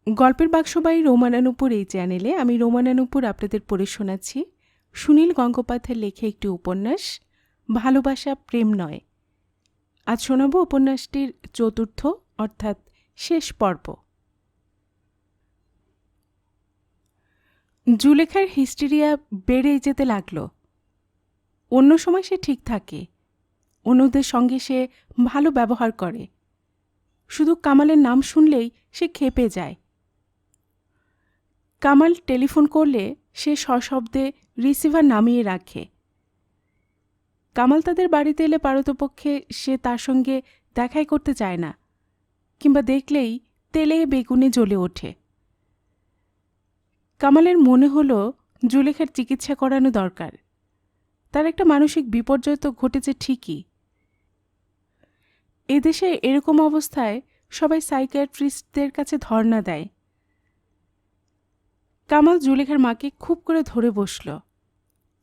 গল্পের বাক্স বাই রোমানানুপুর এই চ্যানেলে আমি রোমানানুপুর আপনাদের পড়ে শোনাচ্ছি সুনীল গঙ্গোপাধ্যায়ের লেখা একটি উপন্যাস ভালোবাসা প্রেম নয়। আজ শোনাব উপন্যাসটির চতুর্থ অর্থাৎ শেষ পর্ব। জুলেখার হিস্টেরিয়া বেড়ে যেতে লাগল। অন্য সময় সে ঠিক থাকে, অন্যদের সঙ্গে সে ভালো ব্যবহার করে, শুধু কামালের নাম শুনলেই সে ক্ষেপে যায়। কামাল টেলিফোন করলে সে সশব্দে রিসিভার নামিয়ে রাখে। কামাল তাদের বাড়িতে এলে পারতপক্ষে সে তার সঙ্গে দেখাই করতে চায় না, কিংবা দেখলেই তেলে বেগুনে জ্বলে ওঠে। কামালের মনে হলো জুলেখার চিকিৎসা করানো দরকার। তার একটা মানসিক বিপর্যয় তো ঘটেছে ঠিকই। এদেশে এরকম অবস্থায় সবাই সাইকিয়াট্রিস্টদের কাছে ধর্ণা দেয়। কামাল জুলেখার মাকে খুব করে ধরে বসল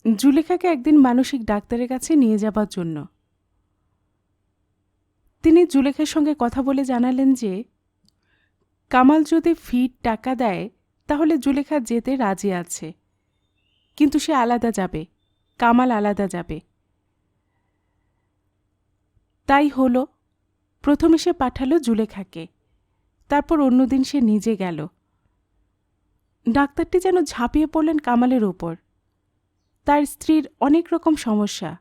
জুলেখাকে একদিন মানসিক ডাক্তারের কাছে নিয়ে যাবার জন্য। তিনি জুলেখার সঙ্গে কথা বলে জানালেন যে কামাল যদি ফির টাকা দেয় তাহলে জুলেখা যেতে রাজি আছে, কিন্তু সে আলাদা যাবে, কামাল আলাদা যাবে। তাই হলো, প্রথমে সে পাঠালো জুলেখাকে, তারপর অন্যদিন সে নিজে গেল। ডাক্তারটি যেন ঝাঁপিয়ে পড়লেন কামালের ওপর। তার স্ত্রীর অনেক রকম সমস্যা,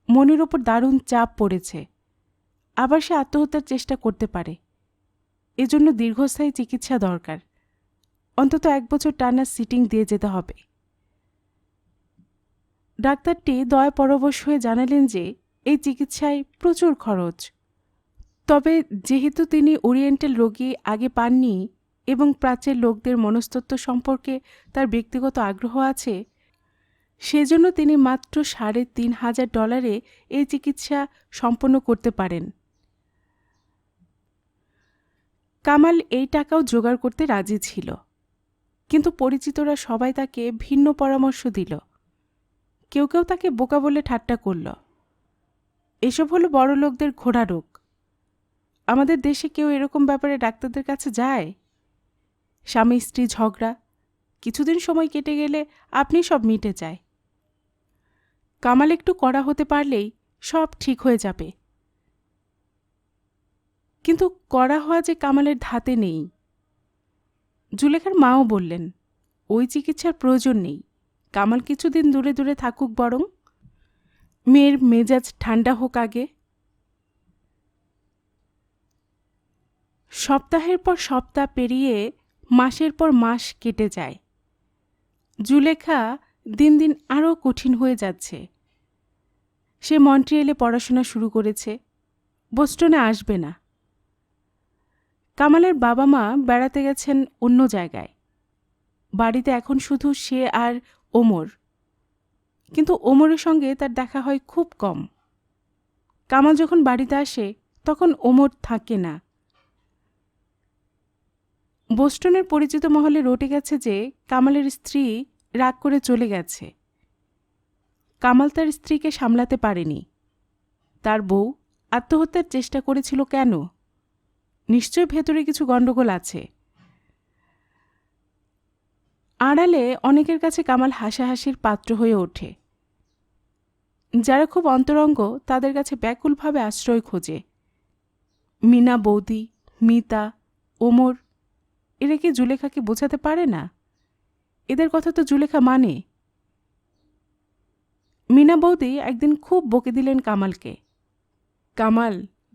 মনের ওপর দারুণ চাপ পড়েছে। আবার সে আত্মহত্যার চেষ্টা করতে পারে, এজন্য দীর্ঘস্থায়ী চিকিৎসা দরকার। অন্তত 1 বছর টানা সিটিং দিয়ে যেতে হবে। ডাক্তারটি দয়া পরবশ হয়ে জানালেন যে এই চিকিৎসায় প্রচুর খরচ। তবে যেহেতু তিনি ওরিয়েন্টাল রোগী আগে পাননি এবং প্রাচ্যের লোকদের মনস্তত্ত্ব সম্পর্কে তার ব্যক্তিগত আগ্রহ আছে, সেজন্য তিনি মাত্র $3,500 এই চিকিৎসা সম্পন্ন করতে পারেন। কামাল এই টাকাও জোগাড় করতে রাজি ছিল, কিন্তু পরিচিতরা সবাই তাকে ভিন্ন পরামর্শ দিল। কেউ কেউ তাকে বোকা বলে ঠাট্টা করল। এসব হলো বড় লোকদের ঘোড়া রোগ। আমাদের দেশে কেউ এরকম ব্যাপারে ডাক্তারদের কাছে যায়? স্বামী স্ত্রী ঝগড়া, কিছুদিন সময় কেটে গেলে আপনি সব মিটে যায়। কামাল একটু কড়া হতে পারলেই সব ঠিক হয়ে যাবে। কিন্তু কড়া হওয়া যে কামালের ধাতে নেই। জুলেখার মাও বললেন ওই চিকিৎসার প্রয়োজন নেই, কামাল কিছুদিন দূরে দূরে থাকুক, বরং মেয়ের মেজাজ ঠান্ডা হোক আগে। সপ্তাহের পর সপ্তাহ পেরিয়ে মাসের পর মাস কেটে যায়। জুলেখা দিন দিন আরও কঠিন হয়ে যাচ্ছে। সে মন্ট্রিয়েলে পড়াশোনা শুরু করেছে, বোস্টনে আসবে না। কামালের বাবা মা বেড়াতে গেছেন অন্য জায়গায়। বাড়িতে এখন শুধু সে আর ওমর, কিন্তু ওমরের সঙ্গে তার দেখা হয় খুব কম। কামাল যখন বাড়িতে আসে তখন ওমর থাকে না। বোস্টনের পরিচিত মহলে রটে গেছে যে কামালের স্ত্রী রাগ করে চলে গেছে। কামাল তার স্ত্রীকে সামলাতে পারেনি। তার বউ আত্মহত্যার চেষ্টা করেছিল কেন? নিশ্চয় ভেতরে কিছু গণ্ডগোল আছে। আড়ালে অনেকের কাছে কামাল হাসাহাসির পাত্র হয়ে ওঠে। যারা খুব অন্তরঙ্গ তাদের কাছে ব্যাকুলভাবে আশ্রয় খোঁজে। মিনা বৌদি, মিতা, ওমর, এরা কি জুলেখাকে বোঝাতে পারে না? এদের কথা তো জুলেখা মানে। মিনা বৌদি একদিন খুব বকে দিলেন কামালকে। কামাল,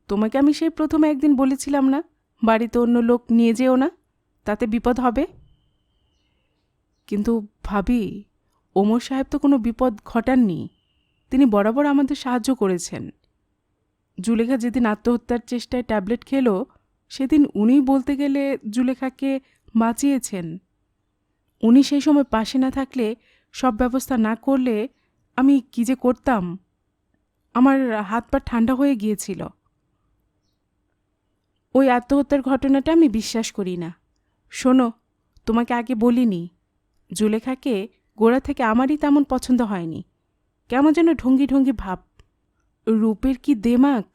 তোমাকে আমি সেই প্রথমে একদিন বলেছিলাম না বাড়িতে অন্য লোক নিয়ে যেও না, তাতে বিপদ হবে? কিন্তু ভাবি, ওমর সাহেব তো কোনো বিপদ ঘটাননি, তিনি বরাবর আমাদের সাহায্য করেছেন। জুলেখা যেদিন আত্মহত্যার চেষ্টায় ট্যাবলেট খেল সেদিন উনিই বলতে গেলে জুলেখাকে বাঁচিয়েছেন। উনি সেই সময় পাশে না থাকলে, সব ব্যবস্থা না করলে আমি কী যে করতাম। আমার হাত পা ঠান্ডা হয়ে গিয়েছিল। ওই আত্মহত্যার ঘটনাটা আমি বিশ্বাস করি না। শোনো, তোমাকে আগে বলিনি, জুলেখাকে গোড়া থেকে আমারই তেমন পছন্দ হয়নি। কেমন যেন ঢঙ্গি ঢঙ্গি ভাব। রূপের কি দেমাক,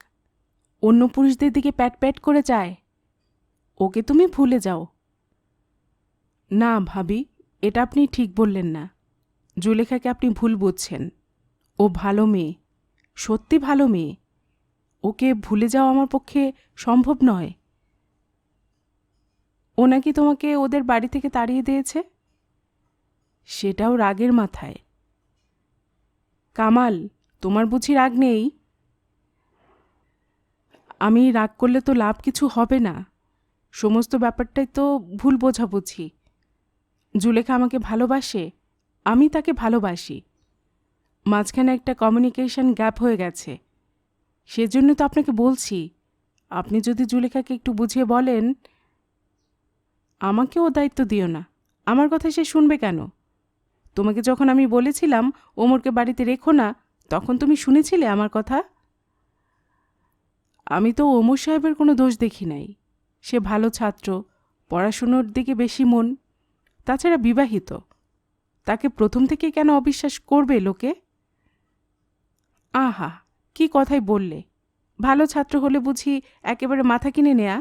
অন্য পুরুষদের দিকে প্যাট প্যাট করে যায়। ওকে তুমি ভুলে যাও। না ভাবি, এটা আপনি ঠিক বললেন না। জুলেখাকে আপনি ভুল বুঝছেন। ও ভালো মেয়ে, সত্যি ভালো মেয়ে। ওকে ভুলে যাওয়া আমার পক্ষে সম্ভব নয়। ও নাকি তোমাকে ওদের বাড়ি থেকে তাড়িয়ে দিয়েছে, সেটাও রাগের মাথায়। কামাল, তোমার বুঝি রাগ নেই? আমি রাগ করলে তো লাভ কিছু হবে না। সমস্ত ব্যাপারটাই তো ভুল বোঝাবুঝি। জুলেখা আমাকে ভালোবাসে, আমি তাকে ভালোবাসি। মাঝখানে একটা কমিউনিকেশন গ্যাপ হয়ে গেছে। সেজন্য তো আপনাকে বলছি, আপনি যদি জুলেখাকে একটু বুঝিয়ে বলেন। আমাকেও দায়িত্ব দিও না। আমার কথা সে শুনবে কেন? তোমাকে যখন আমি বলেছিলাম ওমরকে বাড়িতে রেখো না, তখন তুমি শুনেছিলে আমার কথা? আমি তো ওমর সাহেবের কোনো দোষ দেখি নাই। সে ভালো ছাত্র, পড়াশুনোর দিকে বেশি মন, তাছাড়া বিবাহিত। তাকে প্রথম থেকে কেন অবিশ্বাস করবে লোকে? আহা, কি কথাই বললে! ভালো ছাত্র হলে বুঝি একেবারে মাথা কিনে নেয়া?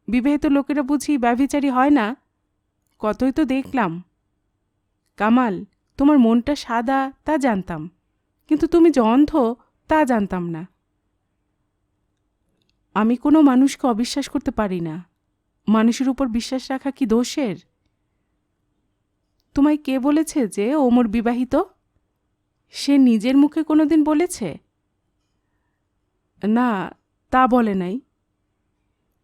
বিবাহিত লোকেরা বুঝি ব্যভিচারী হয় না? কতই তো দেখলাম। কামাল, তোমার মনটা সাদা তা জানতাম, কিন্তু তুমি যে অন্ধ তা জানতাম না। আমি কোনো মানুষকে অবিশ্বাস করতে পারি না। মানুষের উপর বিশ্বাস রাখা কি দোষের? তোমায় কে বলেছে যে ওমর বিবাহিত? সে নিজের মুখে কোনোদিন বলেছে? না, তা বলে নাই।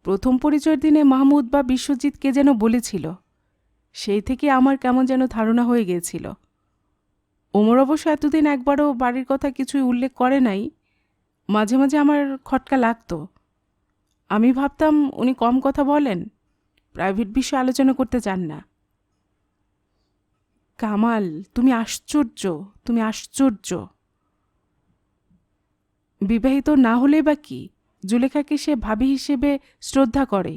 প্রথম পরিচয়ের দিনে মাহমুদ বা বিশ্বজিৎ কে যেন বলেছিল। সেই থেকে আমার কেমন যেন ধারণা হয়ে গিয়েছিল। ওমর অবশ্য এতদিন একবারও বাড়ির কথা কিছুই উল্লেখ করে নাই। মাঝে মাঝে আমার খটকা লাগতো। আমি ভাবতাম উনি কম কথা বলেন, প্রাইভেট বিষয়ে আলোচনা করতে চান না। কামাল, তুমি আশ্চর্য, তুমি আশ্চর্য। বিবাহিত না হলে বা কি, জুলেখাকে সে ভাবি হিসেবে শ্রদ্ধা করে।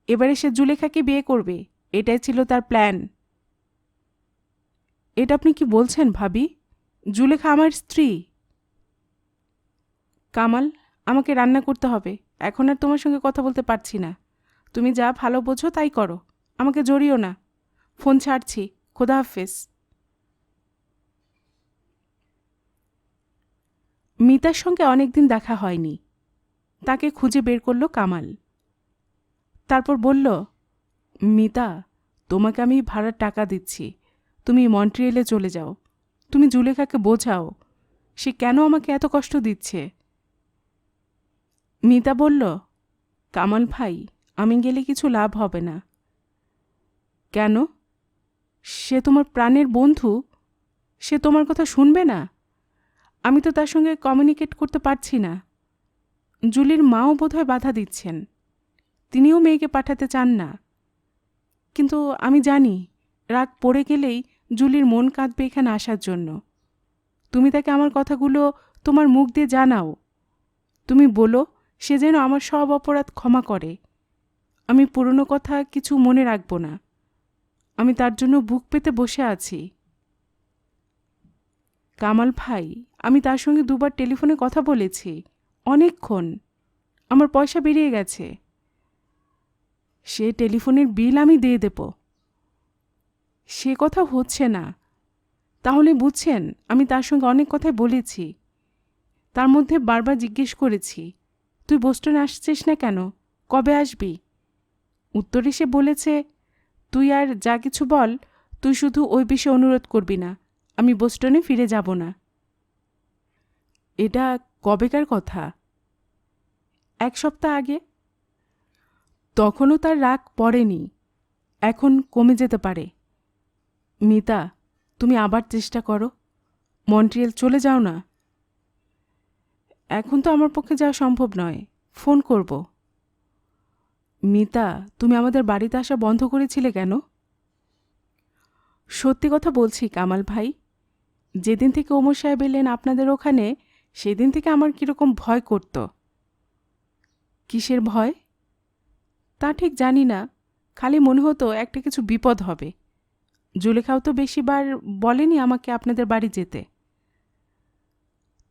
এবারে সে জুলেখাকে বিয়ে করবে, এটাই ছিল তার প্ল্যান। এটা আপনি কি বলছেন ভাবি? জুলেখা আমার স্ত্রী। কামাল, আমাকে রান্না করতে হবে। এখন আর তোমার সঙ্গে কথা বলতে পারছি না। তুমি যা ভালো বোঝো তাই করো, আমাকে জড়িও না। ফোন ছাড়ছি। খোদা হাফেজ। মিতার সঙ্গে অনেকদিন দেখা হয়নি। তাকে খুঁজে বের করল কামাল। তারপর বলল, মিতা, তোমাকে আমি ভাড়ার টাকা দিচ্ছি, তুমি মন্ট্রিয়েলে চলে যাও। তুমি জুলেখাকে বোঝাও সে কেন আমাকে এত কষ্ট দিচ্ছে। মিতা বলল, কামাল ভাই, আমি গেলে কিছু লাভ হবে না। কেন? সে তোমার প্রাণের বন্ধু, সে তোমার কথা শুনবে না? আমি তো তার সঙ্গে কমিউনিকেট করতে পারছি না। জুলির মাও বোধহয় বাধা দিচ্ছেন, তিনিও মেয়েকে পাঠাতে চান না। কিন্তু আমি জানি রাগ পড়ে গেলেই জুলির মন কাঁদবে এখানে আসার জন্য। তুমি তাকে আমার কথাগুলো তোমার মুখ দিয়ে জানাও। তুমি বলো সে যেন আমার সব অপরাধ ক্ষমা করে। আমি পুরনো কথা কিছু মনে রাখব না। আমি তার জন্য বুক পেতে বসে আছি। কামাল ভাই, আমি তার সঙ্গে দুবার টেলিফোনে কথা বলেছি, অনেকক্ষণ। আমার পয়সা বেরিয়ে গেছে। সে টেলিফোনের বিল আমি দিয়ে দেব। সে কথা হচ্ছে না। তাহলে বুঝছেন, আমি তার সঙ্গে অনেক কথাই বলেছি। তার মধ্যে বারবার জিজ্ঞেস করেছি, তুই বোস্টনে আসছিস না কেন, কবে আসবি? উত্তরে সে বলেছে, তুই আর যা কিছু বল, তুই শুধু ওই বিষয়ে অনুরোধ করবি না, আমি বোস্টনে ফিরে যাব না। এটা কবেকার কথা? 1 সপ্তাহ আগে। তখনও তার রাগ পড়েনি, এখন কমে যেতে পারে। মিতা, তুমি আবার চেষ্টা করো, মন্ট্রিয়েল চলে যাও না। এখন তো আমার পক্ষে যাওয়া সম্ভব নয়, ফোন করব। মিতা, তুমি আমাদের বাড়িতে আসা বন্ধ করেছিলে কেন? সত্যি কথা বলছি কামাল ভাই, যেদিন থেকে ওমর সাহেব এলেন আপনাদের ওখানে, সেদিন থেকে আমার কীরকম ভয় করত। কিসের ভয়? তা ঠিক জানি না, খালি মনে হতো একটা কিছু বিপদ হবে। জুলেখাও তো বেশিবার বলেনি আমাকে আপনাদের বাড়ি যেতে।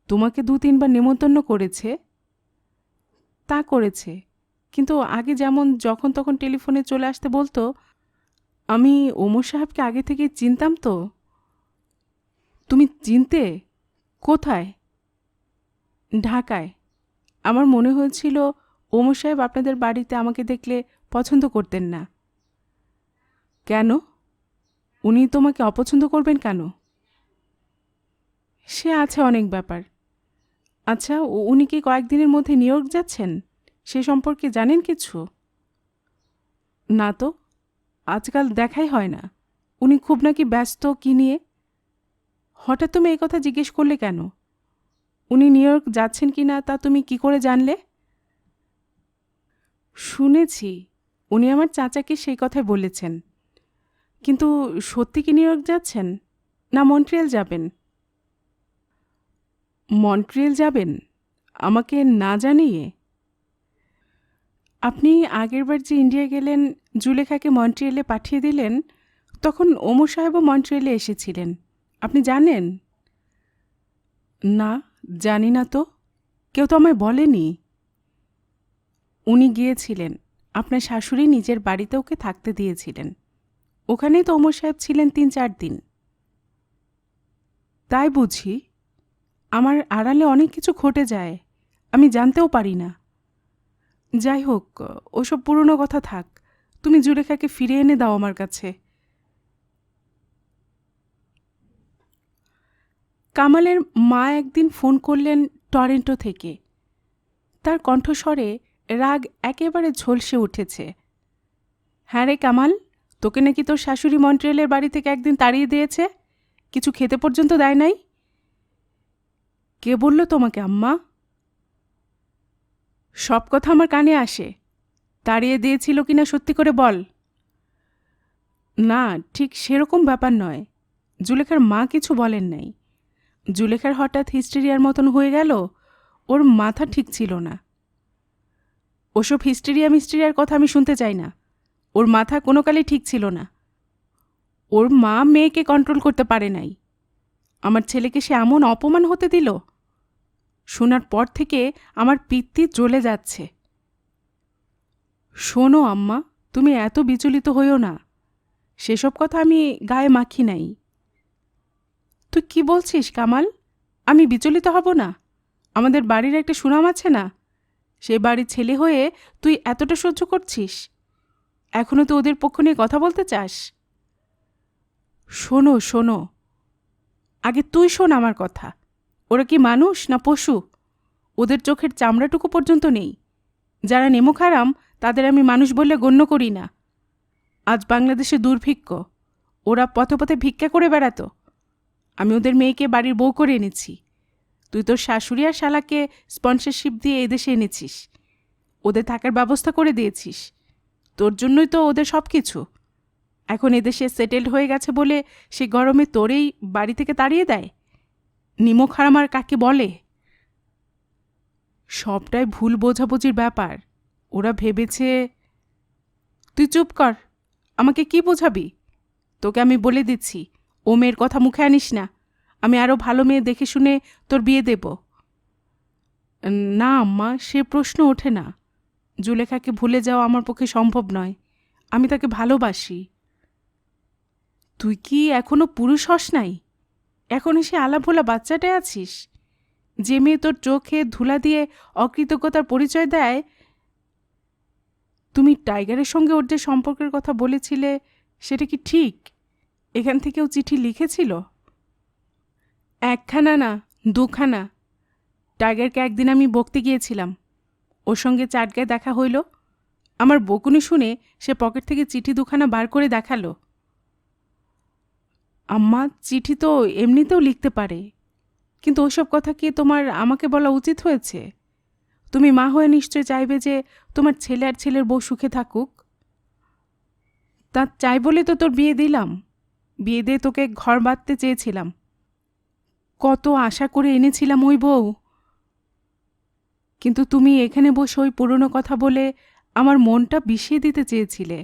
তোমাকে 2-3 বার নেমন্তন্ন করেছে। তা করেছে, কিন্তু আগে যেমন যখন তখন টেলিফোনে চলে আসতে বলতো, আমি ওমর সাহেবকে আগে থেকে চিনতাম তো। তুমি চিনতে? কোথায়? ঢাকায়। আমার মনে হয়েছিল ওমর সাহেব আপনাদের বাড়িতে আমাকে দেখলে পছন্দ করতেন না। কেন? উনি তোমাকে অপছন্দ করবেন কেন? সে আছে অনেক ব্যাপার। আচ্ছা, উনি কি কয়েকদিনের মধ্যে নিউ ইয়র্ক যাচ্ছেন? সে সম্পর্কে জানেন কিছু? না তো, আজকাল দেখাই হয় না। উনি খুব নাকি ব্যস্ত কি নিয়ে? হঠাৎ তুমি এই কথা জিজ্ঞেস করলে কেন? উনি নিউ ইয়র্ক যাচ্ছেন কি না তা তুমি কি করে জানলে? শুনেছি, উনি আমার চাচাকে সেই কথাই বলেছেন। কিন্তু সত্যি কি নিউ ইয়র্ক যাচ্ছেন, না মন্ট্রিয়াল যাবেন? মন্ট্রিয়াল যাবেন আমাকে না জানিয়ে? আপনি আগেরবার যে ইন্ডিয়া গেলেন, জুলেখাকে মন্ট্রিয়ালে পাঠিয়ে দিলেন, তখন ওমর সাহেবও মন্ট্রিয়ালে এসেছিলেন। আপনি জানেন? না, জানি না তো। কেউ তো আমায় বলেনি। উনি গিয়েছিলেন, আপনার শাশুড়ি নিজের বাড়িতে ওকে থাকতে দিয়েছিলেন। ওখানেই তো ওমর সাহেব ছিলেন ৩-৪ দিন। তাই বুঝি? আমার আড়ালে অনেক কিছু ঘটে যায়, আমি জানতেও পারি না। যাই হোক, ওসব পুরনো কথা থাক। তুমি জুলেখাকে ফিরিয়ে এনে দাও আমার কাছে। কামালের মা একদিন ফোন করলেন টরন্টো থেকে। তার কণ্ঠস্বরে রাগ একেবারে ঝলসে উঠেছে। হ্যাঁ রে কামাল, তোকে নাকি তোর শাশুড়ি মন্ট্রিয়ালের বাড়ি থেকে একদিন তাড়িয়ে দিয়েছে, কিছু খেতে পর্যন্ত দেয় নাই। কে বলল তোমাকে আম্মা? সব কথা আমার কানে আসে। তাড়িয়ে দিয়েছিল কিনা সত্যি করে বল। না, ঠিক সেরকম ব্যাপার নয়। জুলেখার মা কিছু বলেন নাই। জুলেখার হঠাৎ হিস্টেরিয়ার মতন হয়ে গেল, ওর মাথা ঠিক ছিল না। ওসব হিস্টেরিয়া মিস্টেরিয়ার কথা আমি শুনতে চাই না। ওর মাথা কোনো কালেই ঠিক ছিল না। ওর মা মেয়েকে কন্ট্রোল করতে পারে নাই। আমার ছেলেকে সে এমন অপমান হতে দিল, শোনার পর থেকে আমার পিত্তি জ্বলে যাচ্ছে। শোনো আম্মা, তুমি এত বিচলিত হইও না। সেসব কথা আমি গায়ে মাখি নাই। তুই কি বলছিস কামাল? আমি বিচলিত হব না? আমাদের বাড়ির একটা সুনাম আছে না? সে বাড়ির ছেলে হয়ে তুই এতটা সহ্য করছিস? এখনও তো ওদের পক্ষ নিয়ে কথা বলতে চাস? শোনো শোনো, আগে তুই শোন আমার কথা। ওরা কি মানুষ না পশু? ওদের চোখের চামড়াটুকু পর্যন্ত নেই। যারা নেমুখারাম তাদের আমি মানুষ বললে গণ্য করি না। আজ বাংলাদেশে দুর্ভিক্ষ, ওরা পথে পথে ভিক্ষা করে বেড়াতো। আমি ওদের মেয়েকে বাড়ির বউ করে এনেছি। তুই তোর শাশুড়ি আর শালাকে স্পন্সরশিপ দিয়ে এদেশে এনেছিস, ওদের থাকার ব্যবস্থা করে দিয়েছিস। তোর জন্যই তো ওদের সব কিছু। এখন এদেশে সেটেলড হয়ে গেছে বলে সে গরমে তোরেই বাড়ি থেকে তাড়িয়ে দেয়? নিমক হারাম আর কাকে বলে? সবটাই ভুল বোঝাবুঝির ব্যাপার। ওরা ভেবেছে। তুই চুপ কর, আমাকে কি বোঝাবি? তোকে আমি বলে দিচ্ছি, ও মেয়ের কথা মুখে আনিস না। আমি আরও ভালো মেয়ে দেখে শুনে তোর বিয়ে দেব। না আম্মা, সে প্রশ্ন ওঠে না। জুলেখাকে ভুলে যাওয়া আমার পক্ষে সম্ভব নয়। আমি তাকে ভালোবাসি। তুই কি এখনো পুরুষ হস নাই? এখনো সে আলাভোলা বাচ্চাটায় আছিস? যে মেয়ে তোর চোখে ধুলা দিয়ে অকৃতজ্ঞতার পরিচয় দেয়। তুমি টাইগারের সঙ্গে ওর যে সম্পর্কের কথা বলেছিলে, সেটা কি ঠিক? এখান থেকেও চিঠি লিখেছিল? একখানা না, দুখানা। টাইগারকে একদিন আমি বকতে গিয়েছিলাম, ওর সঙ্গে চাটগায় দেখা হইল। আমার বকুনি শুনে সে পকেট থেকে চিঠি দুখানা বার করে দেখালো। আম্মা, চিঠি তো এমনিতেও লিখতে পারে, কিন্তু ওসব কথা কি তোমার আমাকে বলা উচিত হয়েছে? তুমি মা হয়ে নিশ্চয় চাইবে যে তোমার ছেলে আর ছেলের বউ সুখে থাকুক। তা চাই বলে তো তোর বিয়ে দিলাম। বিয়ে দিয়ে তোকে ঘর বাঁধতে চেয়েছিলাম। কত আশা করে এনেছিলাম ওই বউ। কিন্তু তুমি এখানে বসে ওই পুরনো কথা বলে আমার মনটা বিষিয়ে দিতে চেয়েছিলে।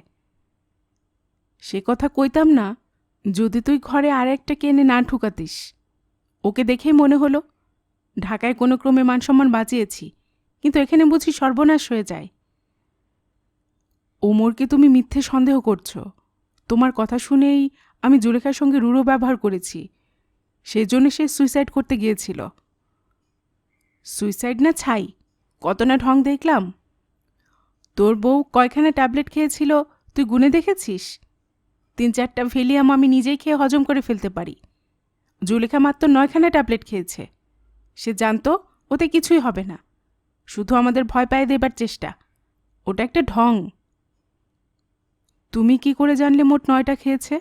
সে কথা কইতাম না যদি তুই ঘরে আর একটা এনে না ঢুকাতিস। ওকে দেখেই মনে হলো ঢাকায় কোনো ক্রমে মানসম্মান বাঁচিয়েছি, কিন্তু এখানে বুঝি সর্বনাশ হয়ে যায়। ওমরকে তুমি মিথ্যে সন্দেহ করছো। তোমার কথা শুনেই আমি জুলেখার সঙ্গে রূঢ় ব্যবহার করেছি, সেই জন্য সে সুইসাইড করতে গিয়েছিল। সুইসাইড না ছাই, কত না ঢং দেখলাম। তোর বউ কয়খানা ট্যাবলেট খেয়েছিল তুই গুনে দেখেছিস? 3-4টা ভেলিয়াম আমি নিজেই খেয়ে হজম করে ফেলতে পারি। জুলেখা মাত্র 9খানা ট্যাবলেট খেয়েছে। সে জানতো ওতে কিছুই হবে না, শুধু আমাদের ভয় পায় দেবার চেষ্টা। ওটা একটা ঢং। তুমি কি করে জানলে মোট 9টা খেয়েছে?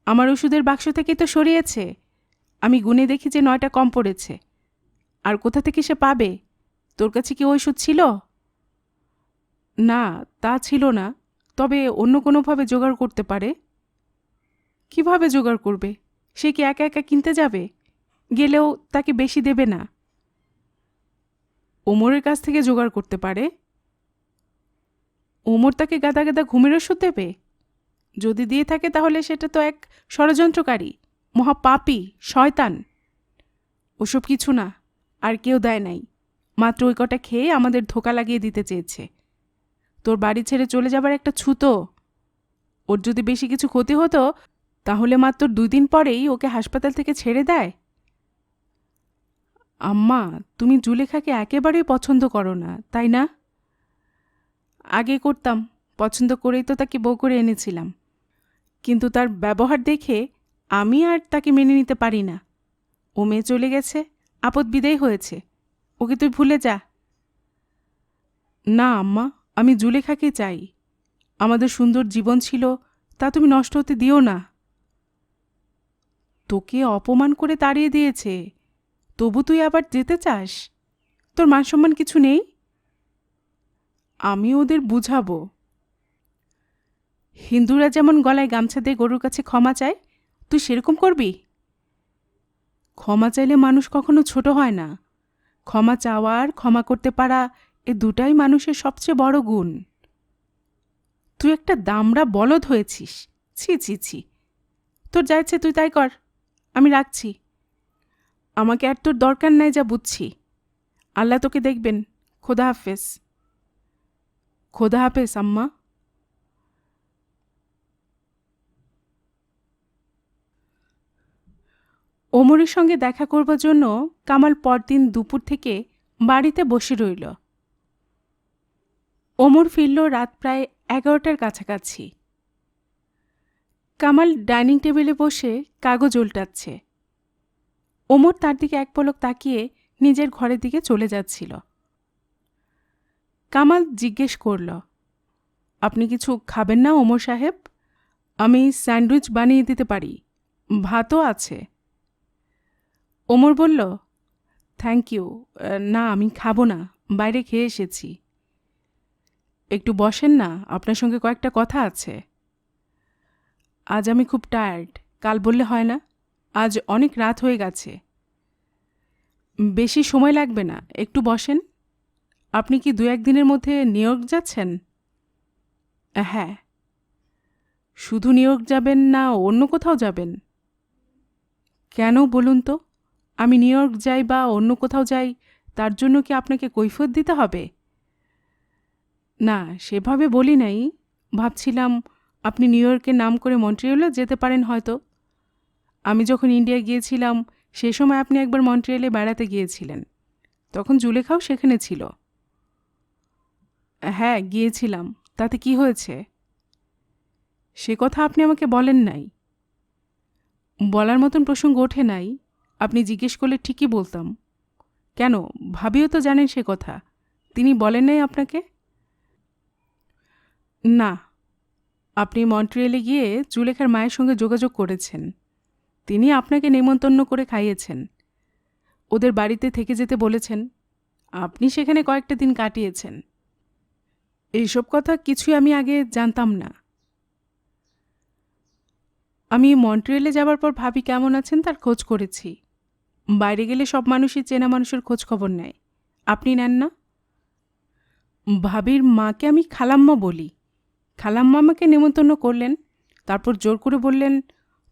আমার ওষুধের বাক্স থেকে তো সরিয়েছে, আমি গুনে দেখি যে 9টা কম পড়েছে। আর কোথা থেকে সে পাবে? তোর কাছে কি ওষুধ ছিল? না, তা ছিল না, তবে অন্য কোনোভাবে জোগাড় করতে পারে। কিভাবে জোগাড় করবে? সে কি একা একা কিনতে যাবে? গেলেও তাকে বেশি দেবে না। ওমরের কাছ থেকে জোগাড় করতে পারে। ওমর তাকে গাদা গাদা ঘুমের ওষুধ দেবে? যদি দিয়ে থাকে তাহলে সেটা তো এক ষড়যন্ত্রকারী, মহাপাপী, শয়তান। ওসব কিছু না, আর কেউ দেয় নাই। মাত্র ওই কটা খেয়ে আমাদের ধোকা লাগিয়ে দিতে চেয়েছে। তোর বাড়ি ছেড়ে চলে যাবার একটা ছুতো। ওর যদি বেশি কিছু ক্ষতি হতো তাহলে মাত্র 2 দিন পরেই ওকে হাসপাতাল থেকে ছেড়ে দেয়। আম্মা, তুমি জুলেখাকে একেবারেই পছন্দ করো না, তাই না? আগে করতাম, পছন্দ করেই তো তাকে বউ করে এনেছিলাম। কিন্তু তার ব্যবহার দেখে আমি আর তাকে মেনে নিতে পারি না। ও মেয়ে চলে গেছে, আপদ বিদায় হয়েছে, ওকে তুই ভুলে যা। না আম্মা, আমি জুলেখাকে চাই। আমাদের সুন্দর জীবন ছিল, তা তুমি নষ্ট হতে দিও না। তোকে অপমান করে তাড়িয়ে দিয়েছে, তবু তুই আবার যেতে চাস? তোর মান সম্মান কিছু নেই? আমি ওদের বুঝাবো। হিন্দুরা যেমন গলায় গামছা দিয়ে গরুর কাছে ক্ষমা চায়, তুই সেরকম করবি? ক্ষমা চাইলে মানুষ কখনো ছোট হয় না। ক্ষমা চাওয়া আর ক্ষমা করতে পারা, এ দুটাই মানুষের সবচেয়ে বড় গুণ। তুই একটা দামড়া বলদ হয়েছিস। ছি ছি ছি। তোর যা ইচ্ছে তুই তাই কর, আমি রাখছি। আমাকে আর তোর দরকার নাই, যা বুঝছি। আল্লাহ তোকে দেখবেন। খোদা হাফেজ। খোদা হাফেজ আম্মা। ওমরের সঙ্গে দেখা করবার জন্য কামাল পরদিন দুপুর থেকে বাড়িতে বসে রইল। ওমর ফিরল রাত প্রায় 11টার কাছাকাছি। কামাল ডাইনিং টেবিলে বসে কাগজ উল্টাচ্ছে। ওমর তার দিকে এক পলক তাকিয়ে নিজের ঘরের দিকে চলে যাচ্ছিল। কামাল জিজ্ঞেস করল, আপনি কিছু খাবেন না ওমর সাহেব? আমি স্যান্ডউইচ বানিয়ে দিতে পারি, ভাতও আছে। ওমর বলল, থ্যাংক ইউ, না আমি খাবো না, বাইরে খেয়ে এসেছি। একটু বসেন না, আপনার সঙ্গে কয়েকটা কথা আছে। আজ আমি খুব টায়ার্ড, কাল বললে হয় না? আজ অনেক রাত হয়ে গেছে। বেশি সময় লাগবে না, একটু বসেন। আপনি কি 2-1 দিনের মধ্যে নিউ ইয়র্ক যাচ্ছেন? হ্যাঁ। শুধু নিউ ইয়র্ক যাবেন না অন্য কোথাও যাবেন? কেন বলুন তো? আমি নিউ ইয়র্ক যাই বা অন্য কোথাও যাই, তার জন্য কি আপনাকে কৈফিয়ত দিতে হবে? না, সেভাবে বলি নাই। ভাবছিলাম আপনি নিউ ইয়র্কের নাম করে মন্ট্রিয়লও যেতে পারেন হয়তো। আমি যখন ইন্ডিয়া গিয়েছিলাম সে সময় আপনি একবার মন্ট্রিয়লে বেড়াতে গিয়েছিলেন, তখন জুলেখাও সেখানে ছিল। হ্যাঁ, গিয়েছিলাম, তাতে কি হয়েছে? সে কথা আপনি আমাকে বলেন নাই। বলার মতন প্রসঙ্গ ওঠে নাই, আপনি জিজ্ঞেস করলে ঠিকই বলতাম। কেন, ভাবিও তো জানেন সে কথা, তিনি বলেন নাই আপনাকে? না, আপনি মন্ট্রিয়েলে গিয়ে জুলেখার মায়ের সঙ্গে যোগাযোগ করেছেন, তিনি আপনাকে নেমন্তন্ন করে খাইয়েছেন, ওদের বাড়িতে থেকে যেতে বলেছেন, আপনি সেখানে কয়েকটা দিন কাটিয়েছেন। এইসব কথা কিছুই আমি আগে জানতাম না। আমি মন্ট্রিয়েলে যাবার পর ভাবি কেমন আছেন তার খোঁজ করেছি। বাইরে গেলে সব মানুষই চেনা মানুষের খোঁজ খবর নেয়, আপনি নেন না? ভাবির মাকে আমি খালাম্মা বলি। খালাম্মা আমাকে নেমন্তন্ন করলেন, তারপর জোর করে বললেন,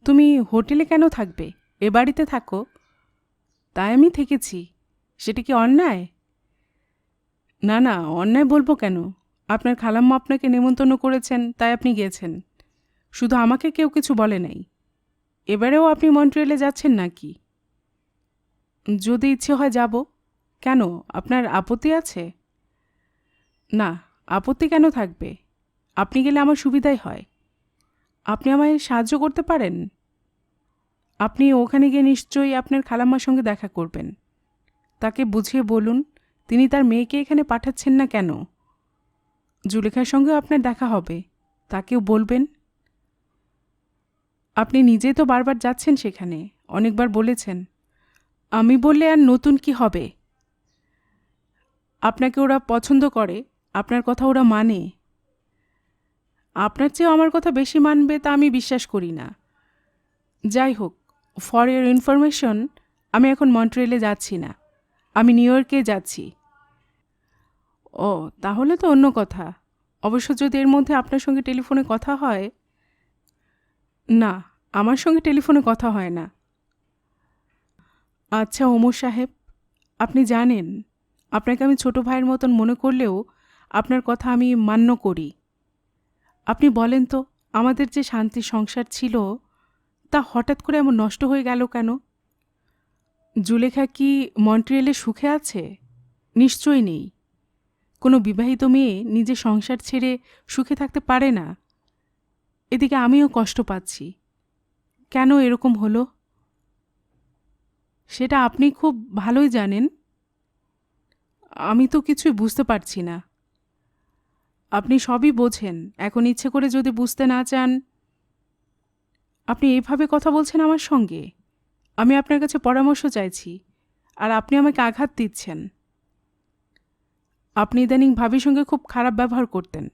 তুমি হোটেলে কেন থাকবে, এ বাড়িতে থাকো। তাই আমি থেকেছি। সেটা কি অন্যায়? না না, অন্যায় বলবো কেন? আপনার খালাম্মা আপনাকে নেমন্তন্ন করেছেন, তাই আপনি গেছেন। শুধু আমাকে কেউ কিছু বলে নাই। এবারেও আপনি মন্ট্রিয়ালে যাচ্ছেন নাকি? যদি ইচ্ছে হয় যাব। কেন, আপনার আপত্তি আছে? না, আপত্তি কেন থাকবে? আপনি গেলে আমার সুবিধাই হয়। আপনি আমায় সাহায্য করতে পারেন। আপনি ওখানে গিয়ে নিশ্চয়ই আপনার খালাম্মার সঙ্গে দেখা করবেন। তাকে বুঝিয়ে বলুন তিনি তার মেয়েকে এখানে পাঠাচ্ছেন না কেন। জুলেখার সঙ্গেও আপনার দেখা হবে, তাকেও বলবেন। আপনি নিজেই তো বারবার যাচ্ছেন সেখানে, অনেকবার বলেছেন। আমি বললে আর নতুন কি হবে? আপনাকে ওরা পছন্দ করে, আপনার কথা ওরা মানে। আপনার চেয়েও আমার কথা বেশি মানবে তা আমি বিশ্বাস করি না। যাই হোক, ফর ইওর ইনফরমেশন, আমি এখন মন্ট্রিয়েলে যাচ্ছি না, আমি নিউ ইয়র্কে যাচ্ছি। ও, তাহলে তো অন্য কথা। অবশ্য যদি এর মধ্যে আপনার সঙ্গে টেলিফোনে কথা হয়। না, আমার সঙ্গে টেলিফোনে কথা হয় না। আচ্ছা ওমর সাহেব, আপনি জানেন আপনাকে আমি ছোট ভাইয়ের মতন মনে করলেও আপনার কথা আমি মান্য করি। আপনি বলেন তো, আমাদের যে শান্তির সংসার ছিল তা হঠাৎ করে এমন নষ্ট হয়ে গেল কেন? জুলেখা কি মন্ট্রিয়েলে সুখে আছে? নিশ্চয়ই নেই। কোনো বিবাহিত মেয়ে নিজের সংসার ছেড়ে সুখে থাকতে পারে না। এদিকে আমিও কষ্ট পাচ্ছি। কেন এরকম হলো সেটা আপনি খুব ভালোই জানেন। আমি তো কিছুই বুঝতে পারছি না। আপনি সবই বোঝেন, এখন ইচ্ছে করে যদি বুঝতে না চান। আপনি এইভাবে কথা বলছেন আমার সঙ্গে। আমি আপনার কাছে পরামর্শ চাইছি, আর আপনি আমাকে আঘাত দিচ্ছেন। আপনি ইদানিং ভাবির সঙ্গে খুব খারাপ ব্যবহার করতেন।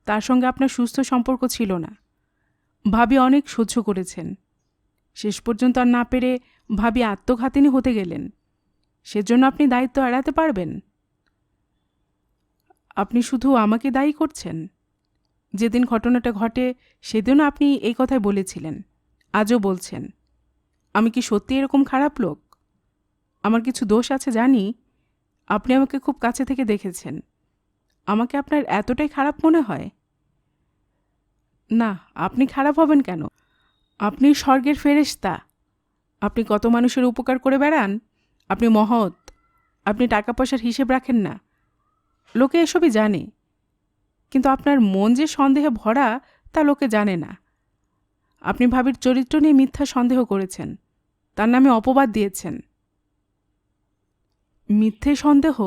তার সঙ্গে আপনার সুস্থ সম্পর্ক ছিল না। ভাবি অনেক সহ্য করেছেন। শেষ পর্যন্ত আর না পেরে ভাবি আত্মঘাতিনী হতে গেলেন। সেজন্য আপনি দায়িত্ব এড়াতে পারবেন? আপনি শুধু আমাকে দায়ী করছেন। যেদিন ঘটনাটা ঘটে সেদিনও আপনি এই কথাই বলেছিলেন, আজও বলছেন। আমি কি সত্যি এরকম খারাপ লোক? আমার কিছু দোষ আছে জানি। আপনি আমাকে খুব কাছে থেকে দেখেছেন। আমাকে আপনার এতটাই খারাপ মনে হয়? না, আপনি খারাপ হবেন কেন? আপনি স্বর্গের ফেরেশতা। আপনি কত মানুষের উপকার করে বেড়ান। আপনি মহৎ। আপনি টাকা পয়সার হিসেব রাখেন না। লোকে এসবই জানে, কিন্তু আপনার মন যে সন্দেহে ভরা তা লোকে জানে না। আপনি ভাবির চরিত্র নিয়ে মিথ্যা সন্দেহ করেছেন, তার নামে অপবাদ দিয়েছেন। মিথ্যে সন্দেহ,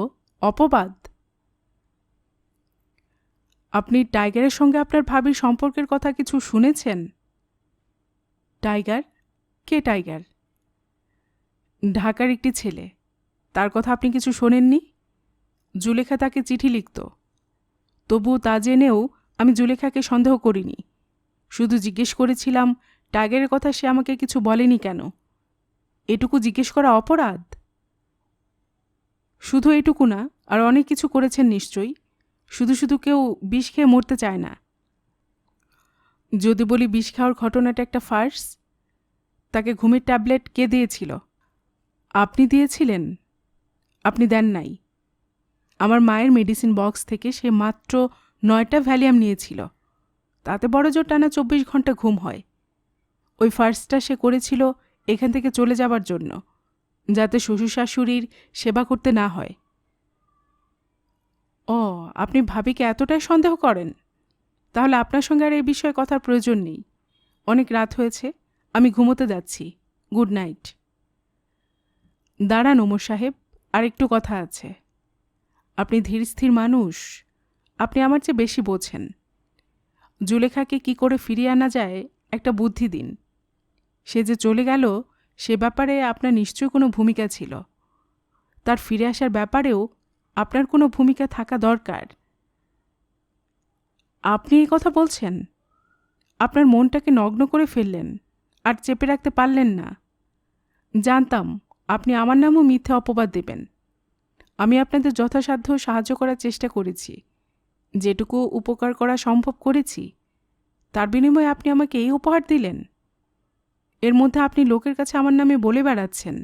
অপবাদ? আপনি টাইগারের সঙ্গে আপনার ভাবির সম্পর্কের কথা কিছু শুনেছেন? টাইগার? কে টাইগার? ঢাকার একটি ছেলে। তার কথা আপনি কিছু শোনেননি? জুলেখা তাকে চিঠি লিখত। তবুও তা জেনেও আমি জুলেখাকে সন্দেহ করিনি। শুধু জিজ্ঞেস করেছিলাম টাইগারের কথা সে আমাকে কিছু বলেনি কেন। এটুকু জিজ্ঞেস করা অপরাধ? শুধু এটুকু না, আর অনেক কিছু করেছেন নিশ্চয়ই। শুধু শুধু কেউ বিষ খেয়ে মরতে চায় না। যদি বলি বিষ খাওয়ার ঘটনাটা একটা ফার্স। তাকে ঘুমের ট্যাবলেট কে দিয়েছিল? আপনি দিয়েছিলেন? আপনি দেন নাই। আমার মায়ের মেডিসিন বক্স থেকে সে মাত্র 9টা ভ্যালিয়াম নিয়েছিল। তাতে বড় জোর টানা 24 ঘন্টা ঘুম হয়। ওই ফার্স্টটা সে করেছিল এখান থেকে চলে যাবার জন্য, যাতে শ্বশুর শাশুড়ির সেবা করতে না হয়। ও, আপনি ভাবিকে এতটাই সন্দেহ করেন? তাহলে আপনার সঙ্গে আর এই বিষয়ে কথার প্রয়োজন নেই। অনেক রাত হয়েছে, আমি ঘুমোতে যাচ্ছি। Good night. দাঁড়ান ওমর সাহেব, আর একটু কথা আছে। আপনি ধীরস্থির মানুষ, আপনি আমার চেয়ে বেশি বোঝেন। জুলেখাকে কি করে ফিরিয়ে আনা যায় একটা বুদ্ধি দিন। সে যে চলে গেল সে ব্যাপারে আপনার নিশ্চয় কোনো ভূমিকা ছিল। তার ফিরে আসার ব্যাপারেও আপনার কোনো ভূমিকা থাকা দরকার। আপনি এই কথা বলছেন? আপনার মনটাকে নগ্ন করে ফেললেন, আর চেপে রাখতে পারলেন না। জানতাম আপনি আমার নামও মিথ্যে অপবাদ দেবেন। আমি আপনাদের যথাসাধ্য সাহায্য করার চেষ্টা করেছি। যেটুকু উপকার করা সম্ভব করেছি, তার বিনিময়ে আপনি আমাকে এই উপহার দিলেন। এর মধ্যে আপনি লোকের কাছে আমার নামে বলে বেড়াচ্ছেন।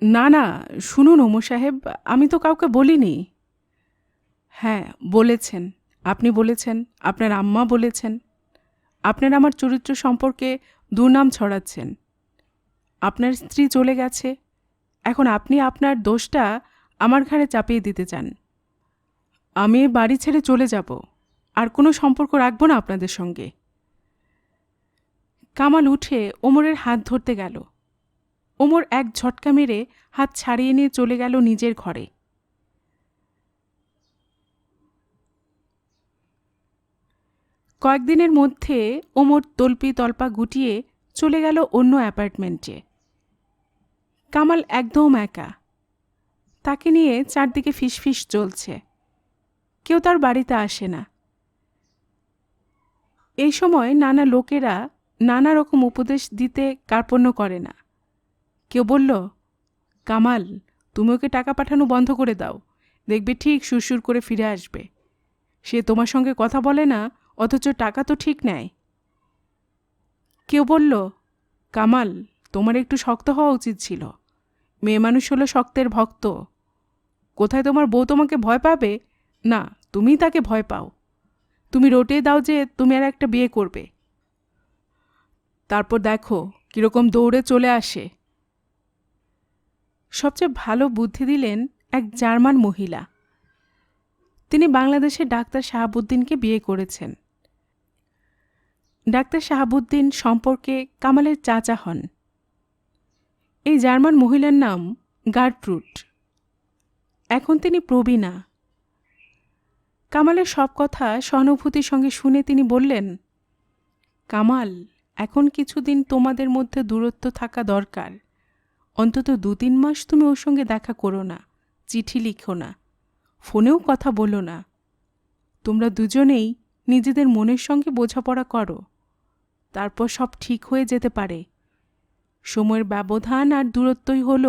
না না, শুনুন ওমর সাহেব, আমি তো কাউকে বলিনি। হ্যাঁ, বলেছেন। আপনি বলেছেন, আপনার আম্মা বলেছেন। আপনারা আমার চরিত্র সম্পর্কে দুর্নাম ছড়াচ্ছেন। আপনার স্ত্রী চলে গেছে, এখন আপনি আপনার দোষটা আমার ঘাড়ে চাপিয়ে দিতে চান। আমি এ বাড়ি ছেড়ে চলে যাব, আর কোনো সম্পর্ক রাখব না আপনাদের সঙ্গে। কামাল উঠে ওমরের হাত ধরতে গেল। ওমর এক ঝটকা মেরে হাত ছাড়িয়ে নিয়ে চলে গেল নিজের ঘরে। কয়েকদিনের মধ্যে ওমর তল্পি তল্পা গুটিয়ে চলে গেল অন্য অ্যাপার্টমেন্টে। কামাল একদম একা। তাকে নিয়ে চারদিকে ফিসফিস চলছে। কেউ তার বাড়িতে আসে না। এই সময় নানা লোকেরা নানা রকম উপদেশ দিতে কার্পণ্য করে না। কেউ বলল, কামাল, তুমি ওকে টাকা পাঠানো বন্ধ করে দাও, দেখবে ঠিক সুরসুর করে ফিরে আসবে। সে তোমার সঙ্গে কথা বলে না, অথচ টাকা তো ঠিক নেয়। কেউ বলল, কামাল, তোমার একটু শক্ত হওয়া উচিত ছিল। মেয়ে মানুষ হলো শক্তের ভক্ত। কোথায় তোমার বউ তোমাকে ভয় পাবে? না, তুমিই তাকে ভয় পাও। তুমি রটিয়ে দাও যে তুমি আর একটা বিয়ে করবে। তারপর দেখো কীরকম দৌড়ে চলে আসে। সবচেয়ে ভালো বুদ্ধি দিলেন এক জার্মান মহিলা। তিনি বাংলাদেশের ডাক্তার শাহাবুদ্দিনকে বিয়ে করেছেন। ডাক্তার শাহাবুদ্দিন সম্পর্কে কামালের চাচা হন। এই জার্মান মহিলার নাম গার্ট্রুড। এখন তিনি প্রবীণা। কামালের সব কথা সহানুভূতির সঙ্গে শুনে তিনি বললেন, কামাল, এখন কিছুদিন তোমাদের মধ্যে দূরত্ব থাকা দরকার। অন্তত 2-3 মাস তুমি ওর সঙ্গে দেখা করো না, চিঠি লিখো না, ফোনেও কথা বলো না। তোমরা দুজনেই নিজেদের মনের সঙ্গে বোঝাপড়া করো, তারপর সব ঠিক হয়ে যেতে পারে। সময়ের ব্যবধান আর দূরত্বই হল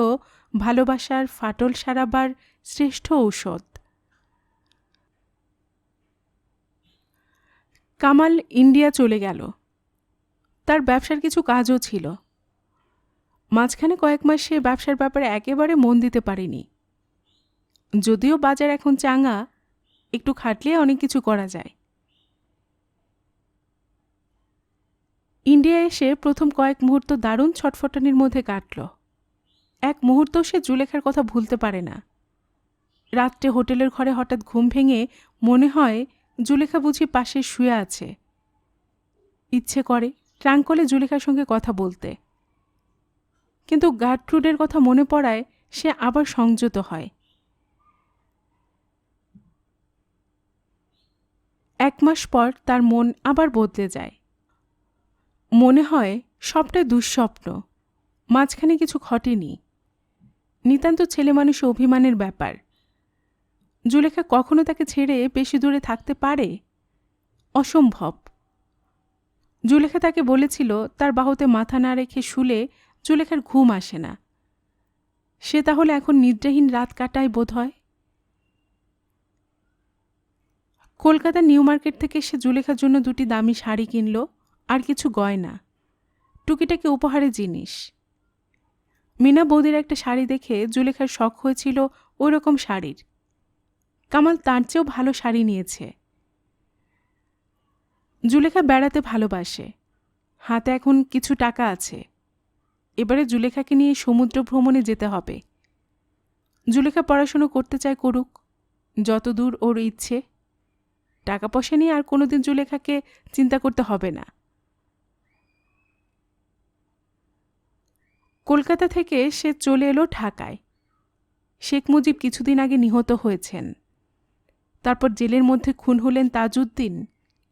ভালোবাসার ফাটল সারাবার শ্রেষ্ঠ ঔষধ। কামাল ইন্ডিয়া চলে গেল। তার ব্যবসার কিছু কাজও ছিল। মাঝখানে কয়েক মাস সে ব্যবসার ব্যাপারে একেবারে মন দিতে পারেনি। যদিও বাজার এখন চাঙা, একটু খাটলে অনেক কিছু করা যায়। ইন্ডিয়া এসে প্রথম কয়েক মুহূর্ত দারুণ ছটফটানির মধ্যে কাটল। এক মুহূর্ত সে জুলেখার কথা ভুলতে পারে না। রাত্রে হোটেলের ঘরে হঠাৎ ঘুম ভেঙে মনে হয় জুলেখা বুঝি পাশে শুয়ে আছে। ইচ্ছে করে ট্রাঙ্কলে জুলেখার সঙ্গে কথা বলতে, কিন্তু গার্ট্রুডের কথা মনে পড়ায় সে আবার সংযত হয়। 1 মাস পর তার মন আবার বদলে যায়। মনে হয় সবটাই দুঃস্বপ্ন, মাঝখানে কিছু ঘটেনি। নিতান্ত ছেলেমানুষ অভিমানের ব্যাপার। জুলেখা কখনো তাকে ছেড়ে বেশি দূরে থাকতে পারে? অসম্ভব। জুলেখা তাকে বলেছিল তার বাহুতে মাথা না রেখে শুলে জুলেখার ঘুম আসে না। সে তাহলে এখন নিদ্রাহীন রাত কাটায় বোধ হয়। কলকাতা নিউ মার্কেট থেকে সে জুলেখার জন্য 2টি দামি শাড়ি কিনল, আর কিছু গয়না, টুকিটাকি উপহারে জিনিস। মিনা বৌদির একটা শাড়ি দেখে জুলেখার শখ হয়েছিল ওই রকম শাড়ির। কামাল তার চেয়েও ভালো শাড়ি নিয়েছে। জুলেখা বেড়াতে ভালোবাসে। হাতে এখন কিছু টাকা আছে। এবারে জুলেখাকে নিয়ে সমুদ্র ভ্রমণে যেতে হবে। জুলেখা পড়াশুনো করতে চায়, করুক, যতদূর ওর ইচ্ছে। টাকা পয়সা নিয়ে আর কোনোদিন জুলেখাকে চিন্তা করতে হবে না। কলকাতা থেকে সে চলে এলো ঢাকায়। শেখ মুজিব কিছুদিন আগে নিহত হয়েছেন। তারপর জেলের মধ্যে খুন হলেন তাজউদ্দিন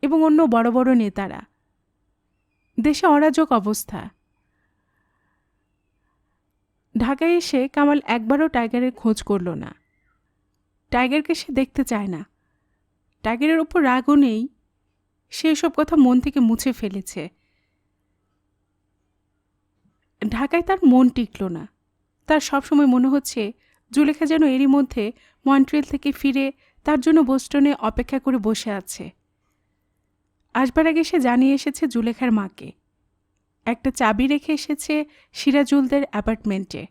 এবং অন্য বড় বড় নেতারা। দেশে অরাজক অবস্থা। ঢাকায় এসে কামাল একবারও টাইগারের খোঁজ করল না। টাইগারকে সে দেখতে চায় না। টাইগারের ওপর রাগও নেই। সে এসব কথা মন থেকে মুছে ফেলেছে। ঢাকায় তার মন টিকল না। তার সবসময় মনে হচ্ছে জুলেখা যেন এরই মধ্যে মন্ট্রিয়াল থেকে ফিরে তার জন্য বোস্টনে অপেক্ষা করে বসে আছে। আসবার আগে সে জানিয়ে এসেছে জুলেখার মাকে। একটা চাবি রেখে এসেছে সিরাজুলদের অ্যাপার্টমেন্টে।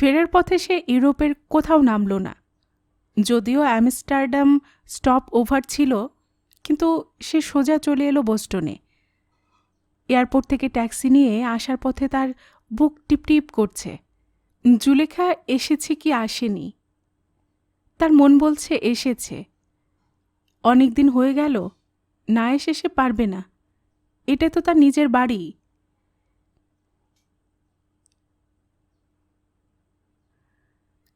ফেরার পথে সে ইউরোপের কোথাও নামল না। যদিও অ্যামস্টারডাম স্টপ ওভার ছিল, কিন্তু সে সোজা চলে এলো বোস্টনে। এয়ারপোর্ট থেকে ট্যাক্সি নিয়ে আসার পথে তার বুক টিপটিপ করছে। জুলেখা এসেছে কি আসেনি? তার মন বলছে এসেছে। অনেক দিন হয়ে গেল, না এসে সে পারবে না। এটা তো তার নিজের বাড়ি।